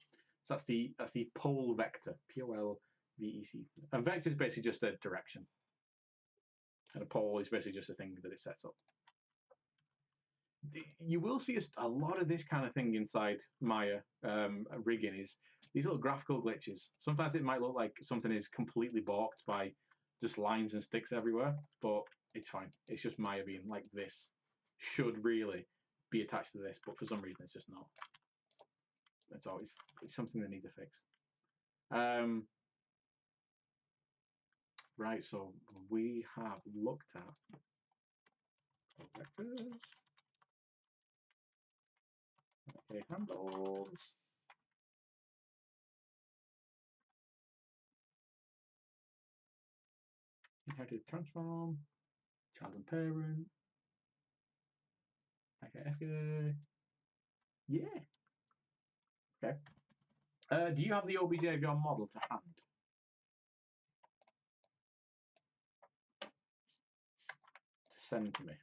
that's the pole vector, P-O-L-V-E-C. And vector is basically just a direction, and a pole is basically just a thing that it sets up. You will see a lot of this kind of thing inside Maya rigging is these little graphical glitches. Sometimes it might look like something is completely balked by just lines and sticks everywhere, but it's fine. It's just Maya being like this should really be attached to this, but for some reason it's just not. That's all. It's something that needs a fix. Right, so we have looked at vectors. Okay, handles. Inherited transform. Child and parent. Okay. Yeah. Okay. Do you have the OBJ of your model to hand? Send to me.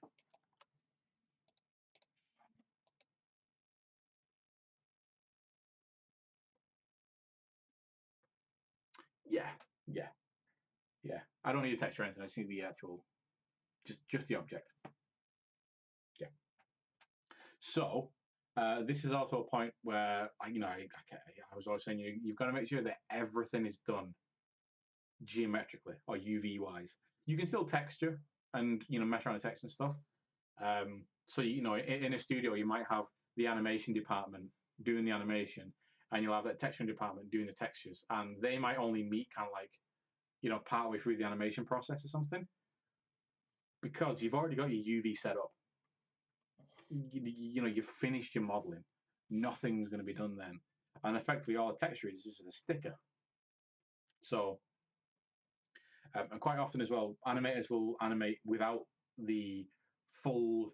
Yeah. I don't need a text or anything. I just need the actual, just the object. Yeah. So this is also a point where I was always saying you've got to make sure that everything is done geometrically or UV wise. You can still texture and mesh around the text and stuff. So in a studio you might have the animation department doing the animation, and you'll have that texturing department doing the textures, and they might only meet kind of like partway through the animation process or something, because you've already got your UV set up. You've finished your modeling. Nothing's going to be done then, and effectively all the texture is just a sticker. So and quite often as well, animators will animate without the full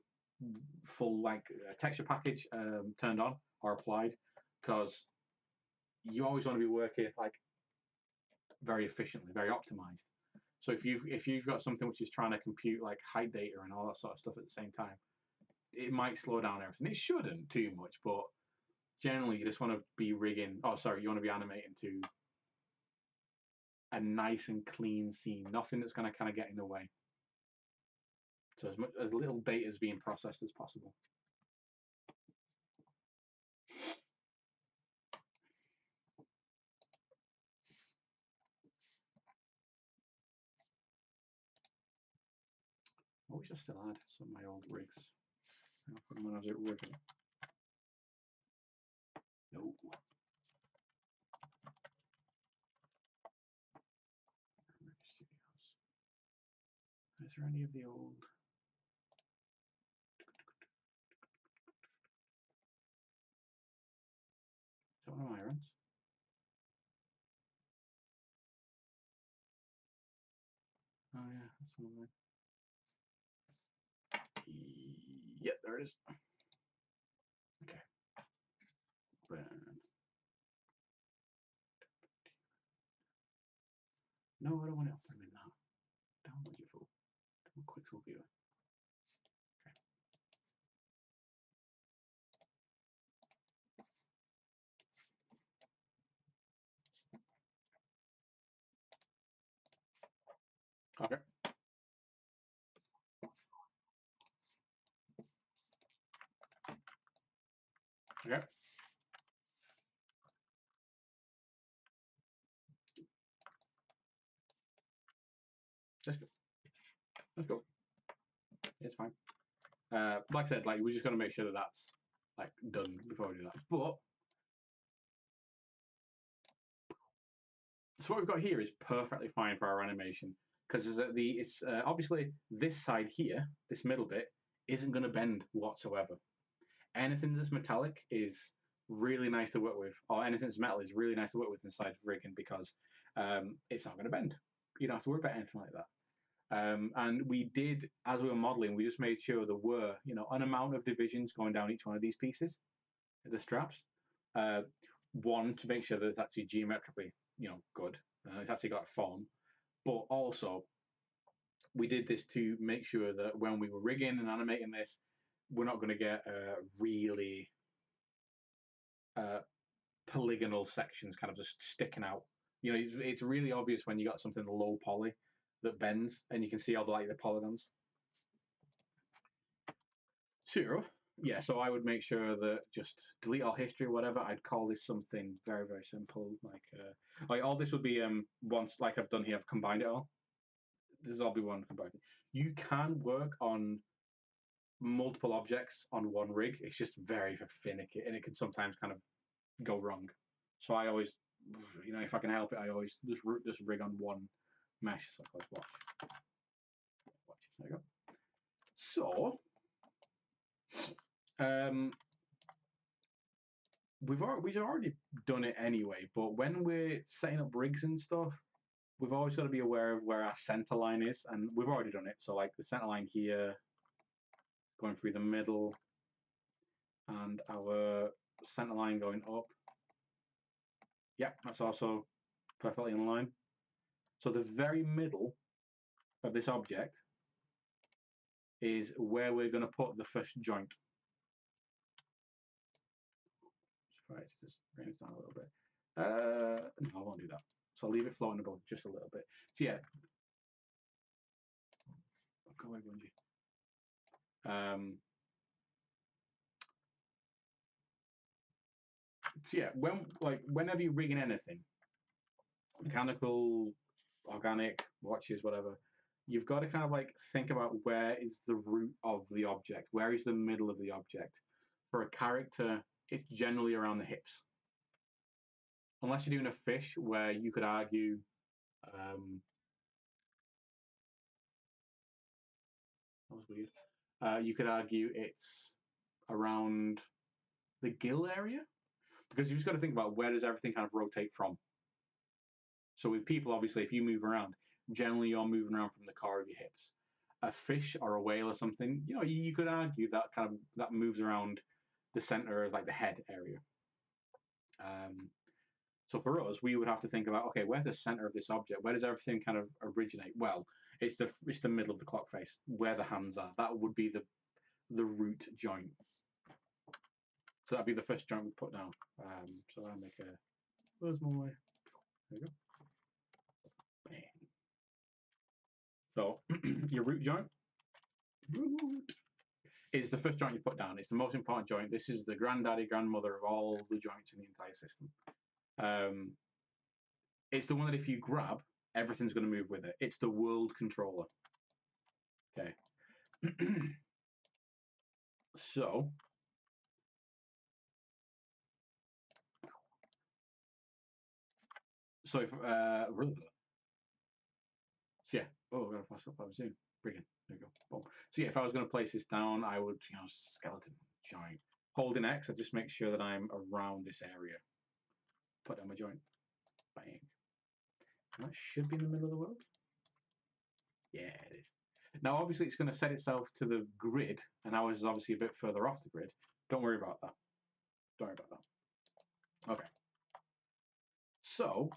like texture package turned on or applied, because you always want to be working like very efficiently, very optimized. So if you've got something which is trying to compute like height data and all that sort of stuff at the same time, it might slow down everything. It shouldn't too much, but generally you just want to be rigging. Oh, sorry, you want to be animating to a nice and clean scene, nothing that's going to kind of get in the way. So as little data is being processed as possible. I wish I still had some of my old rigs. I'll put them on as it ribbon. No. Is there any of the old? Is that one of my irons? Oh yeah, that's one of mine. Yep, there it is. Okay. No, I don't want to put them in now. Download your full Quixel viewer. Okay. Okay. Let's go. Let's go. It's fine. Like I said, like we're just gonna make sure that that's like done before we do that. But so what we've got here is perfectly fine for our animation because it's obviously this side here, this middle bit, isn't going to bend whatsoever. Anything that's metallic is really nice to work with, or anything that's metal is really nice to work with inside of rigging because it's not going to bend. You don't have to worry about anything like that. And we did, as we were modeling, we just made sure there were, an amount of divisions going down each one of these pieces, the straps. One, to make sure that it's actually geometrically, good. It's actually got a form. But also, we did this to make sure that when we were rigging and animating this, we're not going to get really polygonal sections kind of just sticking out. It's really obvious when you got something low poly that bends, and you can see all the polygons. Sure. Yeah, so I would make sure that just delete all history or whatever. I'd call this something very, very simple. Like all this would be once, like I've done here, I've combined it all. This is all be one combined. You can work on multiple objects on one rig. It's just very finicky, and it can sometimes kind of go wrong. So I always, if I can help it, I always just rig on one mesh. So let's watch. There you go. So, we've already done it anyway. But when we're setting up rigs and stuff, we've always got to be aware of where our center line is, and we've already done it. So like the center line here, going through the middle, and our center line going up. Yeah, that's also perfectly in line. So the very middle of this object is where we're going to put the first joint. Right, just bring it down a little bit. No, I won't do that. So I'll leave it floating above just a little bit. So yeah. Go away, Bungie. So yeah, whenever you're rigging anything, mechanical, organic, watches, whatever, you've got to kind of think about where is the root of the object, where is the middle of the object. For a character, it's generally around the hips. Unless you're doing a fish, where you could argue, that was weird. You could argue it's around the gill area, because you've just got to think about where does everything kind of rotate from. So with people, obviously, if you move around, generally you're moving around from the core of your hips. A fish or a whale or something, you could argue that moves around the center of the head area. So for us, we would have to think about, okay, where's the center of this object? Where does everything kind of originate? Well, it's the middle of the clock face, where the hands are. That would be the root joint. So that'd be the first joint we put down. So I'll make a. Where's my way? There you go. Bang. So your root joint is the first joint you put down. It's the most important joint. This is the granddaddy, grandmother of all the joints in the entire system. It's the one that if you grab, everything's going to move with it. It's the world controller. Okay. So if so yeah, oh, I gotta pass up I was doing. Brilliant. There we go. Boom. So yeah, if I was going to place this down, I would, skeleton joint. Holding X, I just make sure that I'm around this area. Put down my joint. Bang. And that should be in the middle of the world. Yeah, it is. Now, obviously, it's going to set itself to the grid, and ours is obviously a bit further off the grid. Don't worry about that. Don't worry about that. Okay. So,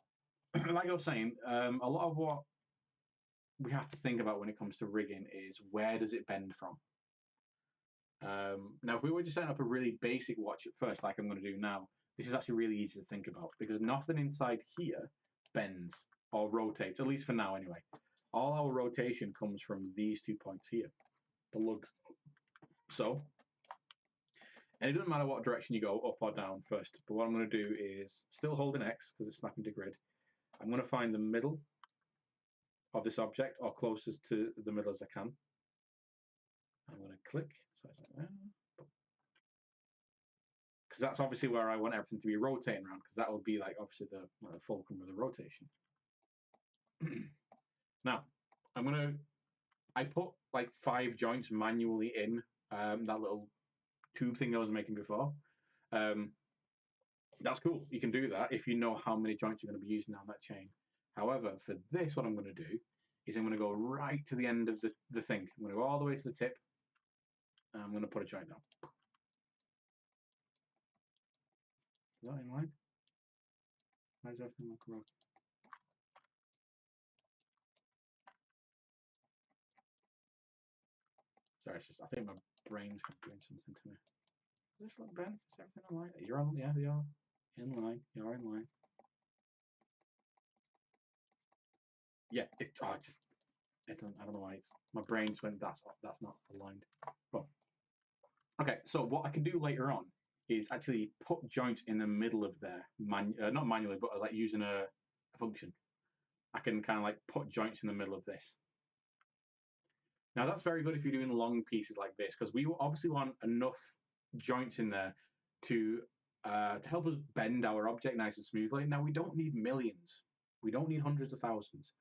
like I was saying, a lot of what we have to think about when it comes to rigging is where does it bend from? Now, if we were just setting up a really basic watch at first, like I'm going to do now, this is actually really easy to think about because nothing inside here bends or rotates, at least for now anyway. All our rotation comes from these 2 points here, the lugs. So, and it doesn't matter what direction you go, up or down first, but what I'm going to do is still holding X because it's snapping to grid. I'm going to find the middle of this object or closest to the middle as I can. I'm going to click, so it's like that. Because that's obviously where I want everything to be rotating around, because that will be like obviously the fulcrum of the rotation. Now, I put like 5 joints manually in that little tube thing I was making before. That's cool. You can do that if you know how many joints you're going to be using down that chain. However, for this, what I'm going to do is I'm going to go right to the end of the thing. I'm going to go all the way to the tip. And I'm going to put a joint down. Is that in line? Why does everything look wrong? Sorry, it's just I think my brain's doing something to me. Does this look bent? Is everything in line? You're on, yeah, you're in line. You're in line. Yeah, I don't know why it's my brain's went that's not aligned. But okay, so what I can do later on is actually put joints in the middle of there, not manually, but like using a function. I can kind of like put joints in the middle of this. Now that's very good if you're doing long pieces like this, because we obviously want enough joints in there to help us bend our object nice and smoothly. Now we don't need millions. We don't need hundreds of thousands.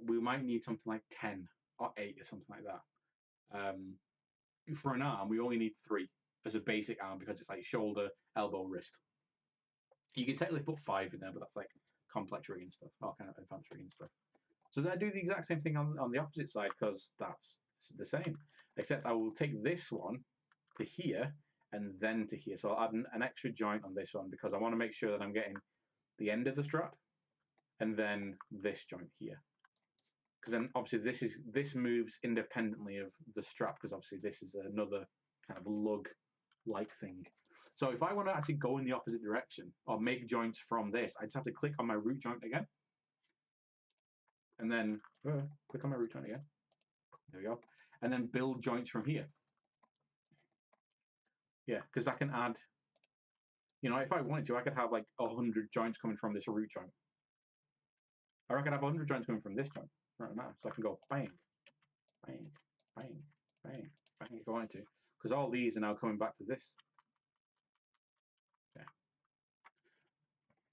We might need something like 10 or 8 or something like that. For an arm, we only need 3 as a basic arm because it's like shoulder, elbow, wrist. You can technically put 5 in there, but that's like complex rigging stuff, or kind of advanced rigging stuff. So I do the exact same thing on the opposite side because that's the same, except I will take this one to here and then to here. So I'll add an extra joint on this one because I want to make sure that I'm getting the end of the strap and then this joint here. Because then obviously this moves independently of the strap because obviously this is another kind of lug-like thing. So if I want to actually go in the opposite direction or make joints from this, I just have to click on my root joint again. And then click on my root joint again. There we go. And then build joints from here. Yeah, because I can add, if I wanted to, I could have like 100 joints coming from this root joint. Or I could have 100 joints coming from this joint right now. So I can go bang, bang, bang, bang, bang if I wanted to. Because all these are now coming back to this. Yeah.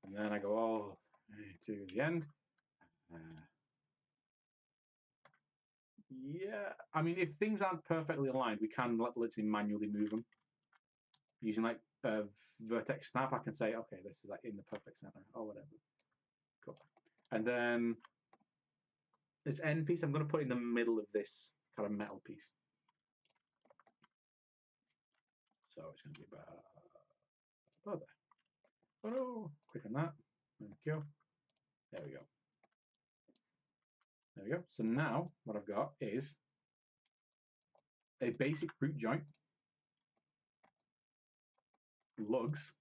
And then I go all to the end. Yeah, I mean, if things aren't perfectly aligned, we can literally manually move them. Using like vertex snap, I can say, okay, this is like in the perfect center or whatever. Cool. And then this end piece, I'm going to put in the middle of this kind of metal piece. So it's going to be about there. Oh no, click on that. There we go. There we go. There we go. So now what I've got is a basic root joint, lugs,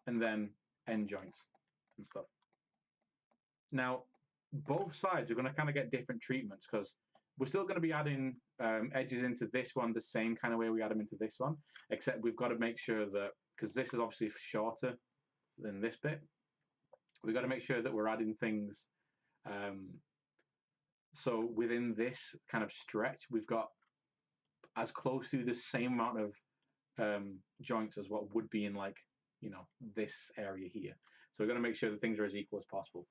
and then end joints and stuff. Now, both sides are going to kind of get different treatments because we're still going to be adding edges into this one the same kind of way we add them into this one, except we've got to make sure that, because this is obviously shorter than this bit, we've got to make sure that we're adding things. So within this kind of stretch, we've got as close to the same amount of joints as what would be in like, you know, this area here. So we're going to make sure that things are as equal as possible.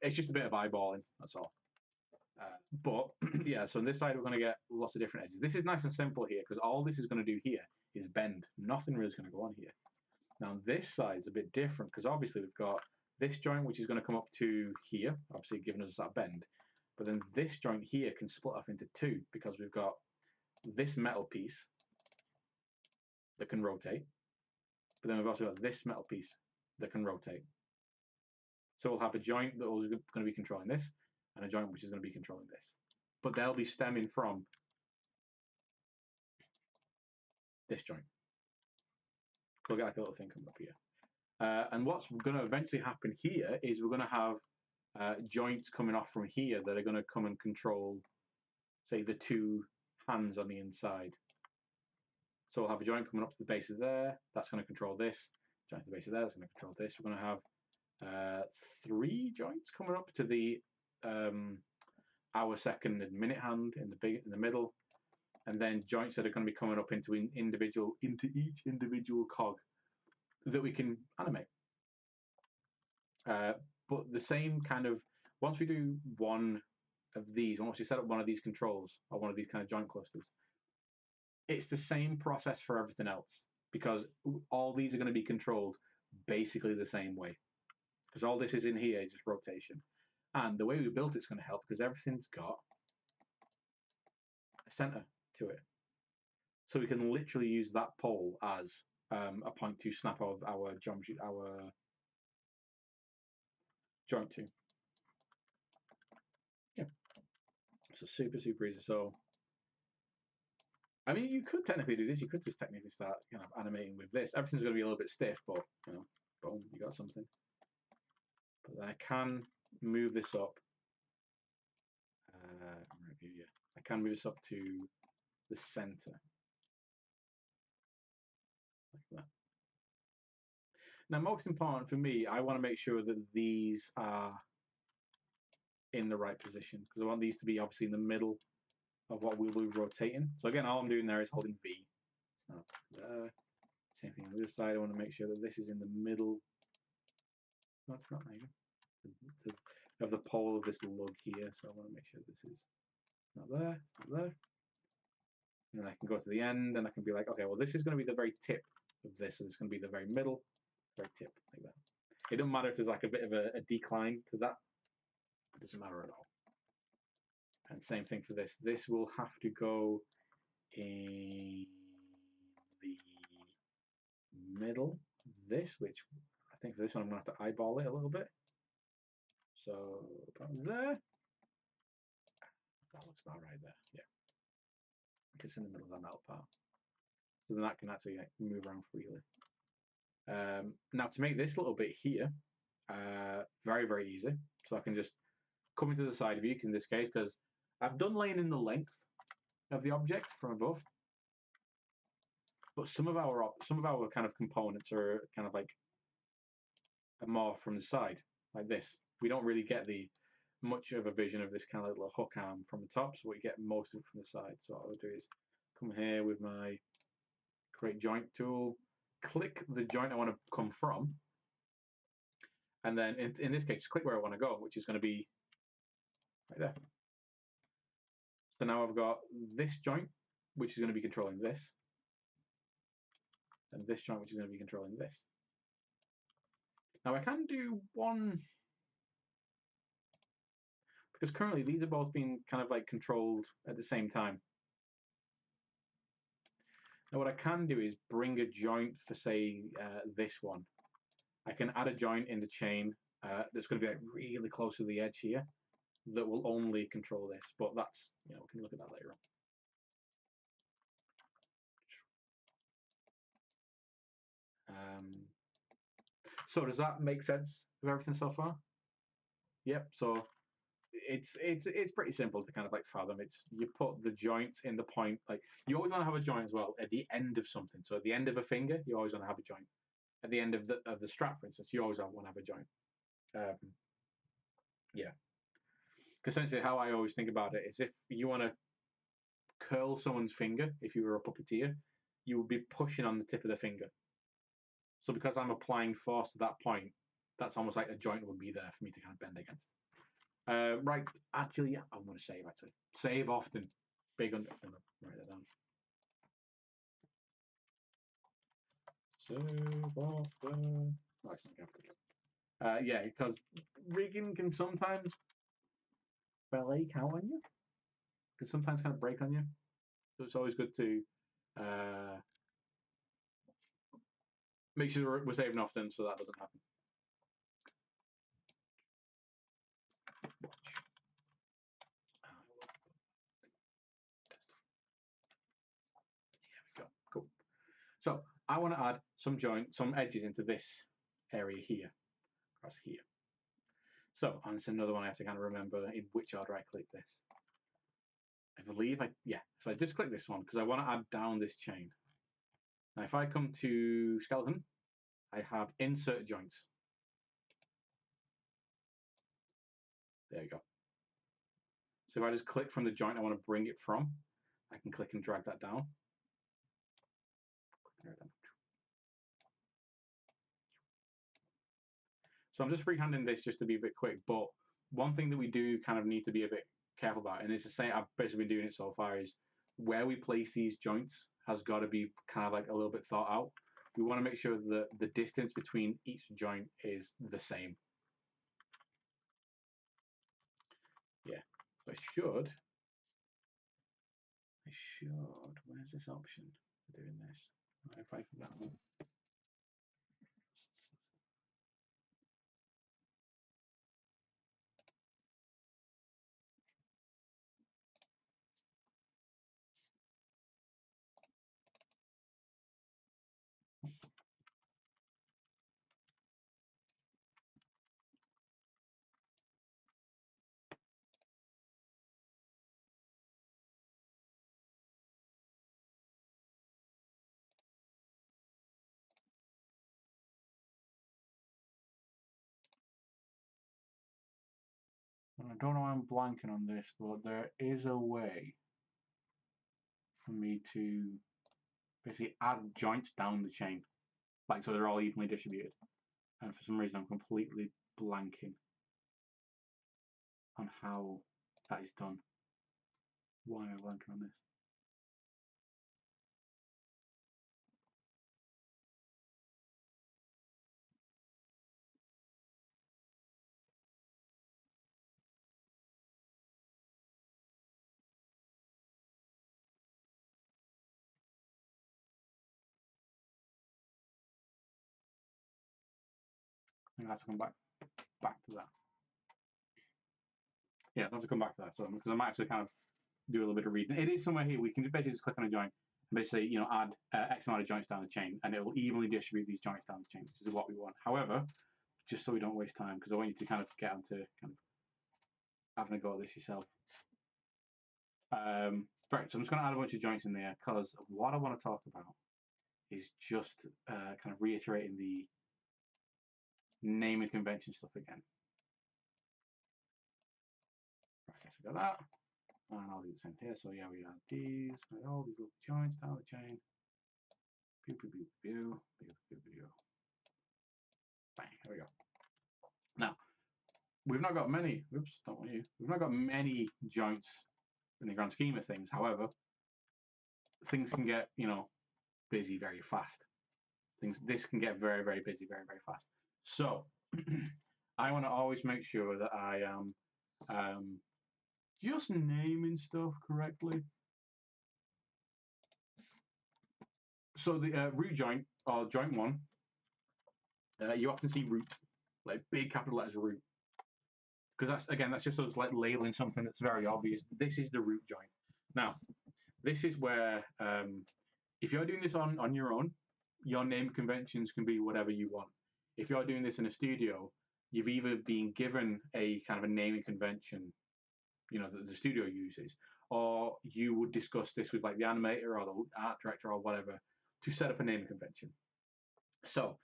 It's just a bit of eyeballing, that's all. But yeah, so on this side we're going to get lots of different edges. This is nice and simple here because all this is going to do here is bend. Nothing really is going to go on here. Now this side's a bit different because obviously we've got this joint which is going to come up to here, obviously giving us that bend. But then this joint here can split off into two because we've got this metal piece that can rotate, but then we've also got this metal piece that can rotate. So we'll have a joint that is going to be controlling this, and a joint which is going to be controlling this. But they'll be stemming from this joint. We'll get like a little thing coming up here. And what's going to eventually happen here is we're going to have joints coming off from here that are going to come and control, say, the two hands on the inside. So we'll have a joint coming up to the base of there. That's going to control this. Joint to the base of there. That's going to control this. We're going to have 3 joints coming up to the hour, second, and minute hand in the middle, and then joints that are going to be coming up into each individual cog that we can animate. But the same kind of, once we do one of these, once we set up one of these controls or one of these kind of joint clusters, it's the same process for everything else because all these are going to be controlled basically the same way. Because all this is in here is just rotation. And the way we built it's going to help because everything's got a center to it. So we can literally use that pole as a point to snap our geometry, our joint to. Yeah. So super easy. So I mean, you could technically do this. You could just technically start, you know, animating with this. Everything's going to be a little bit stiff, but you know, boom, you got something. But then I can move this up. I can move this up to the center, like that. Now, most important for me, I want to make sure that these are in the right position because I want these to be obviously in the middle of what we'll be rotating. So again, all I'm doing there is holding V. Snap there. Same thing on this side. I want to make sure that this is in the middle. No, it's not there. Of the pole of this lug here. So I want to make sure this is not there. It's not there. And then I can go to the end and I can be like, okay, well, this is going to be the very tip of this. So this is going to be the very middle, very tip, like that. It doesn't matter if there's like a bit of a decline to that. It doesn't matter at all. And same thing for this. This will have to go in the middle of this, which I think for this one I'm going to have to eyeball it a little bit. So about there. That looks about right there. Yeah. It's in the middle of that metal part. So then that can actually move around freely. Now to make this little bit here, very easy. So I can just come into the side view in this case because I've done laying in the length of the object from above, but some of our kind of components are kind of like more from the side, like this. We don't really get much of a vision of this kind of little hook arm from the top, so we get most of it from the side. So what I'll do is come here with my create joint tool, click the joint I want to come from, and then in this case, just click where I want to go, which is going to be right there. So now I've got this joint, which is going to be controlling this, and this joint, which is going to be controlling this. Now I can do one, because currently these are both being kind of like controlled at the same time. Now what I can do is bring a joint for, say, this one. I can add a joint in the chain that's going to be like really close to the edge here that will only control this, but that's, you know, we can look at that later on. So does that make sense with everything so far? Yep. So it's pretty simple to kind of like fathom. It's you put the joints in the point, like you always want to have a joint as well at the end of something. So at the end of a finger, you always want to have a joint. At the end of the strap, for instance, you always want to have a joint. Yeah. Because essentially, how I always think about it is if you want to curl someone's finger, if you were a puppeteer, you would be pushing on the tip of the finger. So because I'm applying force to that point, that's almost like a joint would be there for me to kind of bend against. Right, actually, I'm going to save actually. Save often. Big under. I'm going to write that down. Save often. No, it's not capital. Yeah, because rigging can sometimes break out on you. Can sometimes kind of break on you. So it's always good to make sure we're saving often so that doesn't happen. Watch. Here we go. Cool. So I want to add some edges into this area here, across here. So, and it's another one I have to kind of remember in which order I click this. I believe so I just click this one because I want to add down this chain. Now, if I come to skeleton, I have insert joints. There you go. So if I just click from the joint I want to bring it from, I can click and drag that down. So I'm just freehanding this just to be a bit quick, but one thing that we do kind of need to be a bit careful about, and it's the same, I've basically been doing it so far, is where we place these joints has got to be kind of like a little bit thought out. We want to make sure that the distance between each joint is the same. Yeah, so where's this option for doing this? If I for that one. I don't know why I'm blanking on this, but there is a way for me to basically add joints down the chain, like so they're all evenly distributed. And for some reason, I'm completely blanking on how that is done. Why am I blanking on this? I have to come back to that. Yeah, I have to come back to that. So because I might actually kind of do a little bit of reading. It is somewhere here. We can basically just click on a joint and basically add X amount of joints down the chain, and it will evenly distribute these joints down the chain, which is what we want. However, just so we don't waste time, because I want you to kind of get onto kind of having a go at this yourself. Right, so I'm just going to add a bunch of joints in there because what I want to talk about is just kind of reiterating the naming convention stuff again. Right, so we got that. And I'll do the same here. So yeah, we add these, all these little joints down the chain. Pew, pew, pew, pew, pew, pew, pew. Bang, here we go. Now, we've not got many, oops, don't want you. We've not got many joints in the grand scheme of things. However, things can get, busy very fast. This can get very, very busy very, very fast. So I want to always make sure that I am just naming stuff correctly. So the root joint, or joint one, you often see root, like big capital letters root. Because that's just us like labeling something that's very obvious. This is the root joint. Now, this is where if you're doing this on your own, your name conventions can be whatever you want. If you're doing this in a studio, you've either been given a kind of a naming convention, that the studio uses, or you would discuss this with like the animator or the art director or whatever to set up a naming convention. So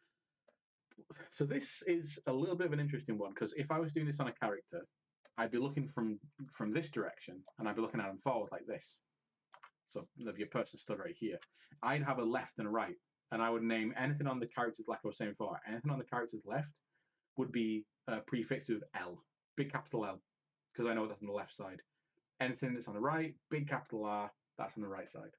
this is a little bit of an interesting one because if I was doing this on a character, I'd be looking from this direction and I'd be looking at them forward like this. So your person stood right here. I'd have a left and a right, and I would name anything on the character's, like I was saying before, anything on the character's left would be prefixed with L, big capital L, because I know that's on the left side. Anything that's on the right, big capital R, that's on the right side.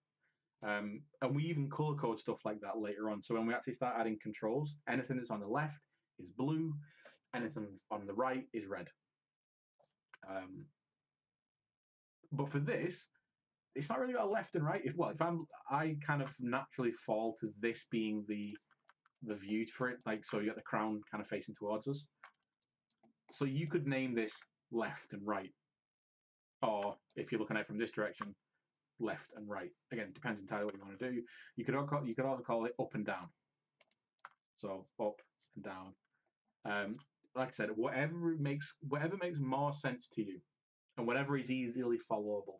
And we even color code stuff like that later on. So when we actually start adding controls, anything that's on the left is blue, anything on the right is red. But for this, it's not really got a left and right. I kind of naturally fall to this being the view for it, like so you got the crown kind of facing towards us. So you could name this left and right, or if you're looking at it from this direction, left and right. Again, depends entirely what you want to do. You could also call it up and down. So up and down. Like I said, whatever makes more sense to you, and whatever is easily followable.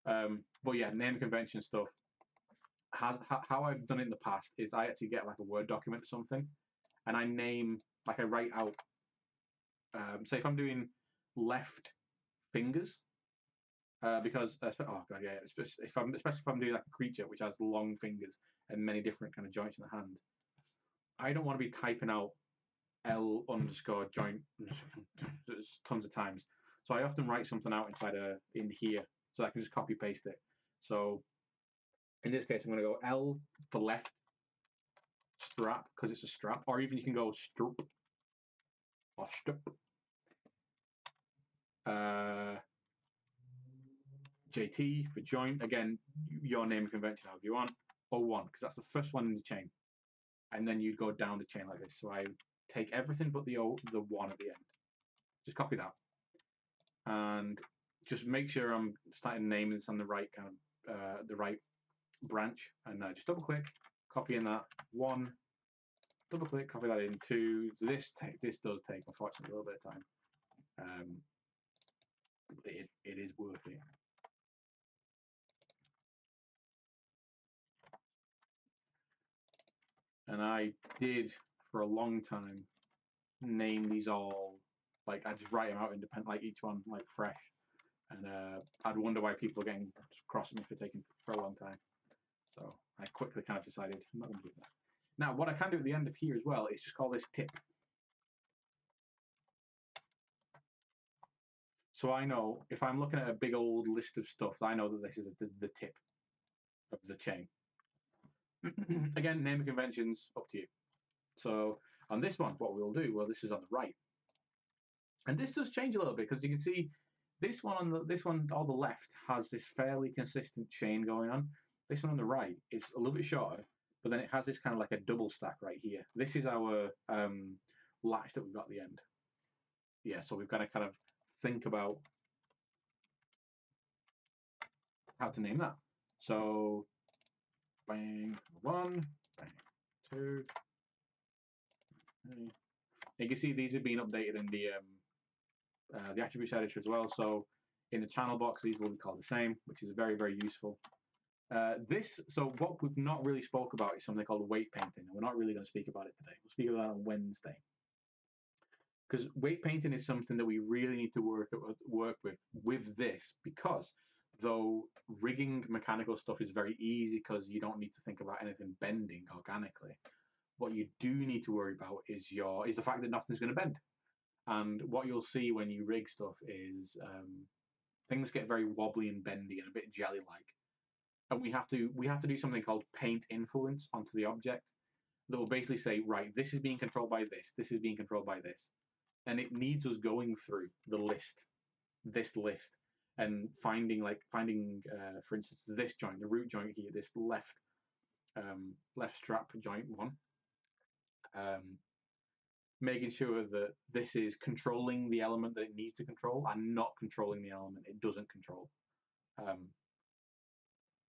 But yeah, name convention stuff. How I've done it in the past is I actually get like a Word document or something, and I write out. Say if I'm doing left fingers, because oh god, yeah, especially if I'm doing like a creature which has long fingers and many different kind of joints in the hand, I don't want to be typing out L underscore joint tons of times. So I often write something out in here, so I can just copy paste it. So in this case, I'm going to go L for left strap because it's a strap, or even you can go strup or stup. JT for joint. Again, your naming convention however you want. O1 because that's the first one in the chain, and then you'd go down the chain like this. So I take everything but the one at the end. Just copy that, and just make sure I'm starting naming this on the right kind of the right branch, and just double click, copy in that one, double click, copy that into this. This does take unfortunately a little bit of time. It is worth it. And I did for a long time name these all, like I just write them out independent, like each one like fresh, and I'd wonder why people are getting cross at me for taking for a long time. So I quickly kind of decided I'm not going to do that. Now what I can do at the end of here as well is just call this tip. So I know if I'm looking at a big old list of stuff, I know that this is the tip of the chain. Again, naming conventions up to you. So on this one, what we'll do, well, this is on the right, and this does change a little bit because you can see this one on the left has this fairly consistent chain going on. This one on the right is a little bit shorter, but then it has this kind of like a double stack right here. This is our latch that we've got at the end. Yeah, so we've got to kind of think about how to name that. So bang one, bang two. You can see these have been updated in the attributes editor as well. So in the channel box, these will be called the same, which is very, very useful. So what we've not really spoke about is something called weight painting, and we're not really going to speak about it today. We'll speak about it on Wednesday. Because weight painting is something that we really need to work with this, because though rigging mechanical stuff is very easy because you don't need to think about anything bending organically, what you do need to worry about is the fact that nothing's going to bend. And what you'll see when you rig stuff is things get very wobbly and bendy and a bit jelly-like. And we have to do something called paint influence onto the object that will basically say, right, this is being controlled by this is being controlled by this. And it needs us going through this list, and finding, for instance, this joint, the root joint here, this left strap joint one, making sure that this is controlling the element that it needs to control and not controlling the element it doesn't control.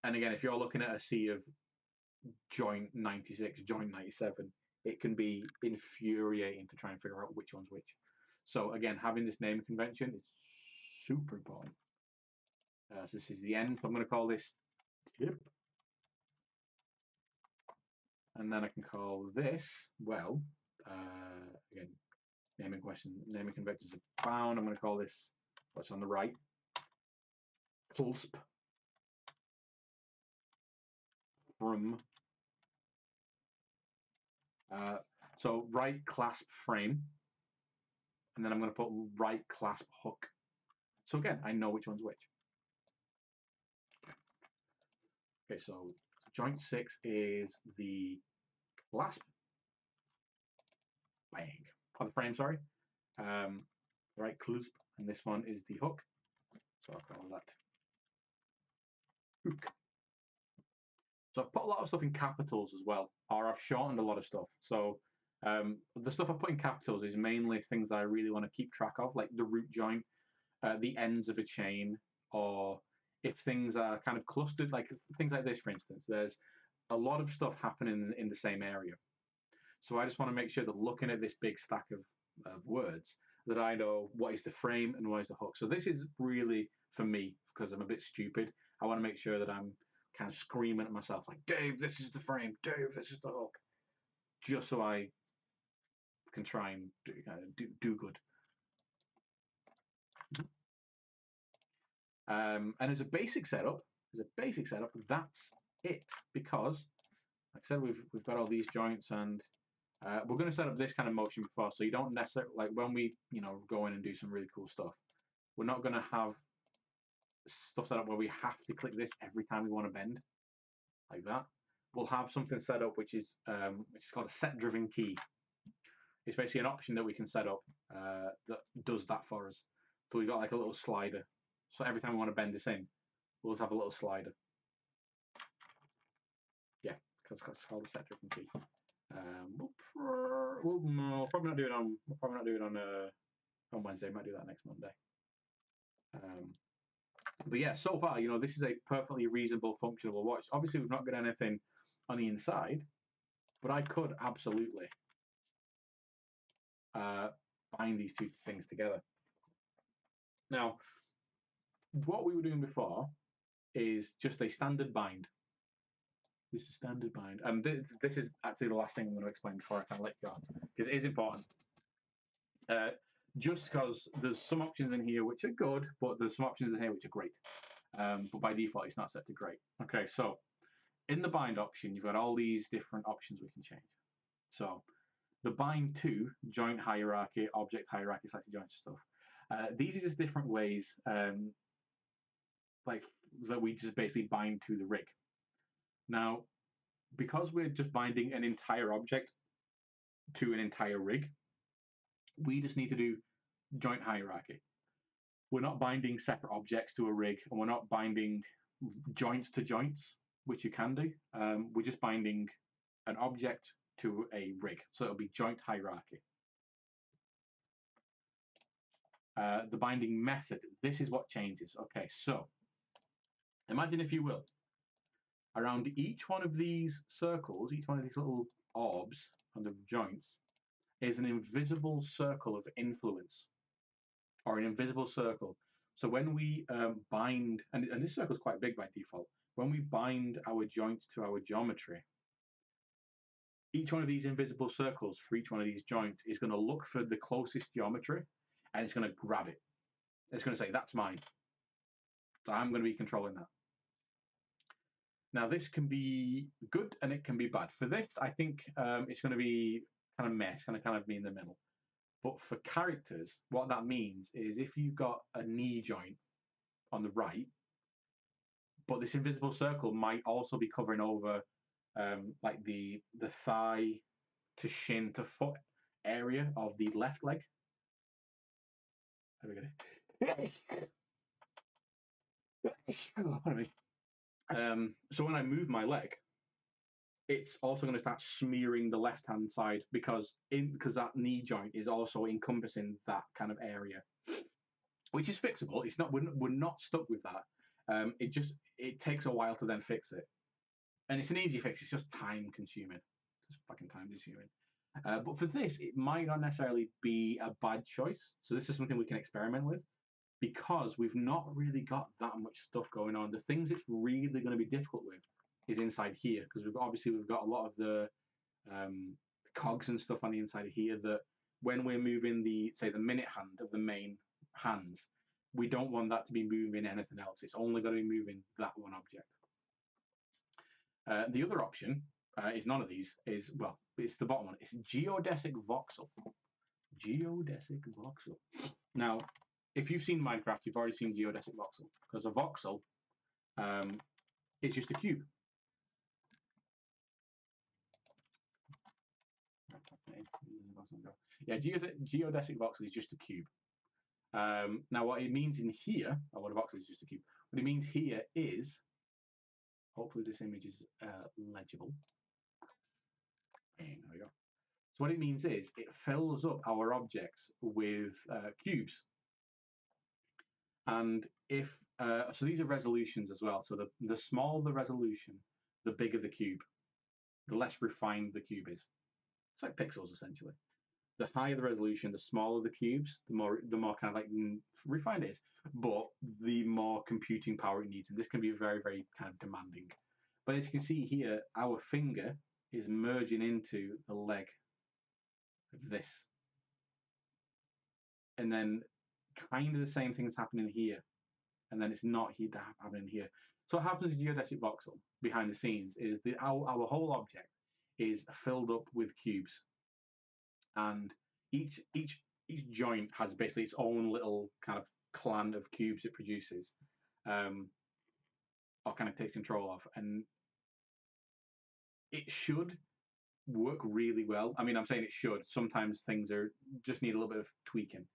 And again, if you're looking at a sea of joint 96, joint 97, it can be infuriating to try and figure out which one's which. So again, having this name convention is super important. So this is the end. So I'm going to call this tip. And then I can call this, well, again, naming conventions are bound. I'm going to call this what's on the right, cusp. from. So right clasp frame, and then I'm going to put right clasp hook. So again, I know which one's which. Okay, so joint 6 is the clasp, bang, of the frame, sorry. Right clasp, and this one is the hook. So I'll call that hook. So I've put a lot of stuff in capitals as well, or I've shortened a lot of stuff. So the stuff I put in capitals is mainly things that I really want to keep track of, like the root joint, the ends of a chain, or if things are kind of clustered, like things like this, for instance. There's a lot of stuff happening in the same area. So I just want to make sure that looking at this big stack of words, that I know what is the frame and what is the hook. So this is really, for me, because I'm a bit stupid, I want to make sure that I'm kind of screaming at myself like, Dave, this is the frame, Dave, this is the hook, just so I can try and do good. And as a basic setup, that's it. Because, like I said, we've got all these joints, and we're going to set up this kind of motion before, so you don't necessarily, like when we go in and do some really cool stuff, we're not going to have stuff set up where we have to click this every time we want to bend, like that. We'll have something set up which is called a set-driven key. It's basically an option that we can set up that does that for us. So we've got like a little slider. So every time we want to bend this in, we'll just have a little slider. Yeah, because it's called a set-driven key. We'll probably not do it on. We'll probably not do it on Wednesday. Might do that next Monday. But yeah, so far, this is a perfectly reasonable, functional watch. Obviously, we've not got anything on the inside, but I could absolutely bind these two things together. Now, what we were doing before is just a standard bind. This is standard bind. And this is actually the last thing I'm going to explain before I kind of let you go, because it is important. Just because there's some options in here which are good, but there's some options in here which are great. But by default, it's not set to great. Okay, so in the bind option, you've got all these different options we can change. So the bind to, joint hierarchy, object hierarchy, selected joint stuff. These are just different ways like that we just basically bind to the rig. Now, because we're just binding an entire object to an entire rig, we just need to do joint hierarchy. We're not binding separate objects to a rig, and we're not binding joints to joints, which you can do. We're just binding an object to a rig, so it'll be joint hierarchy. The binding method, this is what changes. Okay, so imagine, if you will, around each one of these circles, each one of these little orbs on the joints, is an invisible circle of influence, or an invisible circle. So when we bind, and this circle is quite big by default, when we bind our joints to our geometry, each one of these invisible circles for each one of these joints is going to look for the closest geometry, and it's going to grab it. It's going to say, that's mine. So I'm going to be controlling that. Now, this can be good and it can be bad. For this, I think it's going to be kind of meh. It's going to kind of be in the middle. But for characters, what that means is if you've got a knee joint on the right, but this invisible circle might also be covering over like the thigh to shin to foot area of the left leg. There we go. So when I move my leg, it's also going to start smearing the left-hand side because that knee joint is also encompassing that kind of area, which is fixable. It's not. We're not stuck with that. It takes a while to then fix it, and it's an easy fix. It's just time-consuming. It's just fucking time-consuming. But for this, it might not necessarily be a bad choice. So this is something we can experiment with, because we've not really got that much stuff going on. The things it's really going to be difficult with is inside here, because we've got a lot of the cogs and stuff on the inside of here that when we're moving the minute hand of the main hands, we don't want that to be moving anything else. It's only going to be moving that one object. The other option is none of these. Is well, it's the bottom one. It's geodesic voxel. Geodesic voxel. Now, if you've seen Minecraft, you've already seen geodesic voxel because a voxel is just a cube. Yeah, geodesic voxel is just a cube. Now, what it means in here, or what a voxel is just a cube. What it means here is, hopefully this image is legible. There we go. So what it means is it fills up our objects with cubes. And if so, these are resolutions as well. So the smaller the resolution, the bigger the cube, the less refined the cube is. It's like pixels essentially. The higher the resolution, the smaller the cubes, the more kind of like refined it is. But the more computing power it needs, and this can be very, very kind of demanding. But as you can see here, our finger is merging into the leg of this, and then kind of the same thing is happening here, and then it's not happening here. So what happens in geodesic voxel behind the scenes is that our whole object is filled up with cubes, and each joint has basically its own little kind of clan of cubes it produces, or kind of takes control of, and it should work really well. I mean, I'm saying it should. Sometimes things just need a little bit of tweaking.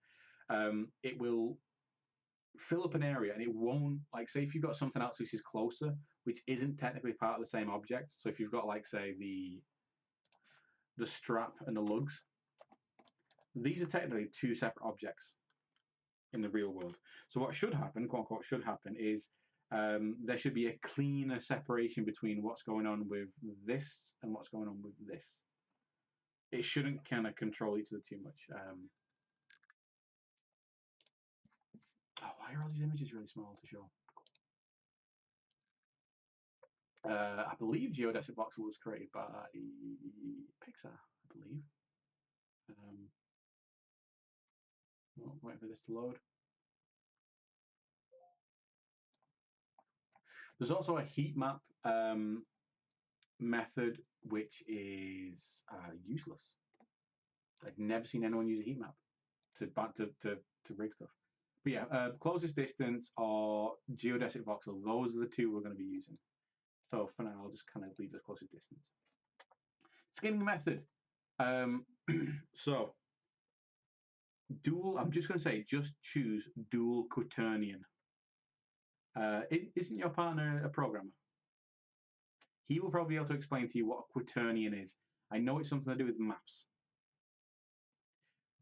It will fill up an area, and it won't, like, say if you've got something else which is closer, which isn't technically part of the same object. So if you've got, like, say the strap and the lugs, these are technically two separate objects in the real world. So what should happen, quote unquote, should happen is there should be a cleaner separation between what's going on with this and what's going on with this. It shouldn't kind of control each other too much. Why are all these images really small to show? I believe Geodesic Voxel was created by Pixar, I believe. Waiting for this to load. There's also a heat map method, which is useless. I've never seen anyone use a heat map to rig stuff. But yeah, closest distance or geodesic voxel, those are the two we're going to be using. So for now, I'll just kind of leave the closest distance. Skinning method. So dual, I'm just going to say, just choose dual quaternion. Isn't your partner a programmer? He will probably be able to explain to you what a quaternion is. I know it's something to do with maths.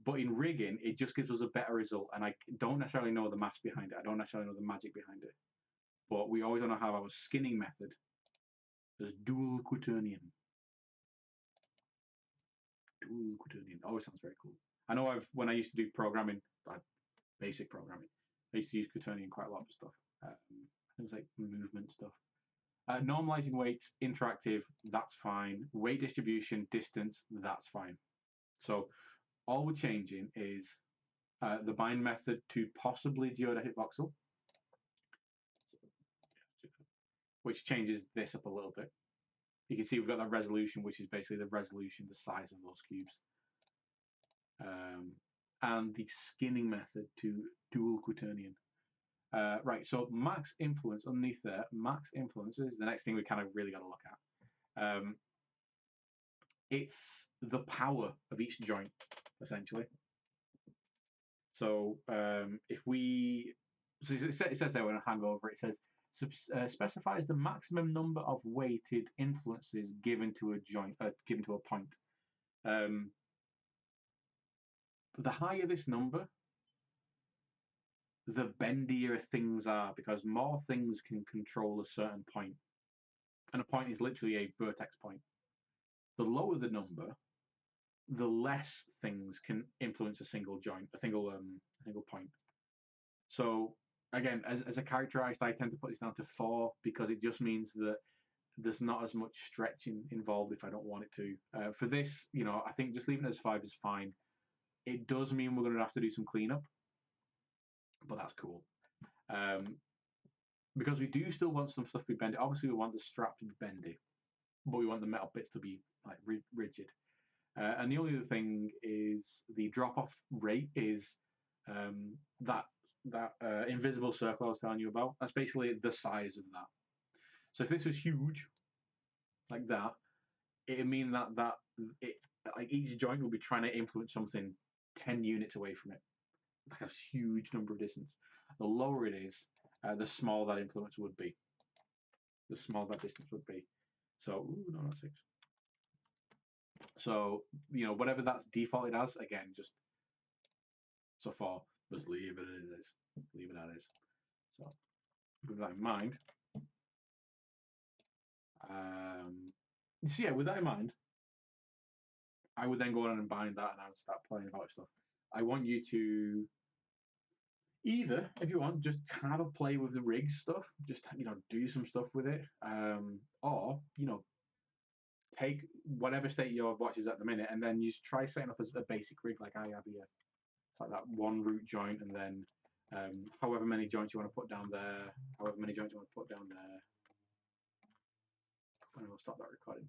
But in rigging, it just gives us a better result. And I don't necessarily know the maths behind it. I don't necessarily know the magic behind it. But we always want to have our skinning method as dual quaternion. Dual quaternion. Always sounds very cool. I know when I used to do programming, basic programming, I used to use quaternion quite a lot for stuff. Things like movement stuff. Normalizing weights, interactive, that's fine. Weight distribution, distance, that's fine. So all we're changing is the bind method to possibly geodesic voxel, which changes this up a little bit. You can see we've got that resolution, which is basically the resolution, the size of those cubes. And the skinning method to dual quaternion. Right, so max influence underneath there, max influence is the next thing we kind of really got to look at. It's the power of each joint, essentially. So if we, so it says there when I hang over, it says specifies the maximum number of weighted influences given to a joint, given to a point. The higher this number, the bendier things are, because more things can control a certain point. And a point is literally a vertex point. The lower the number, the less things can influence a single joint, a single point. So again, as a characterized, I tend to put this down to 4 because it just means that there's not as much stretching involved if I don't want it to. For this, I think just leaving it as 5 is fine. It does mean we're going to have to do some cleanup, but that's cool. Because we do still want some stuff to be bendy. Obviously, we want the strap to be bendy. but we want the metal bits to be like rigid. And the only other thing is the drop-off rate is that invisible circle I was telling you about. That's basically the size of that. So if this was huge, like that, it'd mean that it like each joint will be trying to influence something 10 units away from it, like a huge number of distance. The lower it is, the smaller that influence would be. The smaller that distance would be. So, no, not 6. So, whatever that's defaulted as, again, just so far, just leave it as is. Leave it as is. So, with that in mind, so yeah, with that in mind, I would then go on and bind that and I would start playing about stuff. I want you to either, if you want, just have a play with the rig stuff, just do some stuff with it, or take whatever state your watch is at the minute, and then you just try setting up a basic rig like I have here. It's like that one root joint, and then however many joints you want to put down there, however many joints you want to put down there. And we'll stop that recording.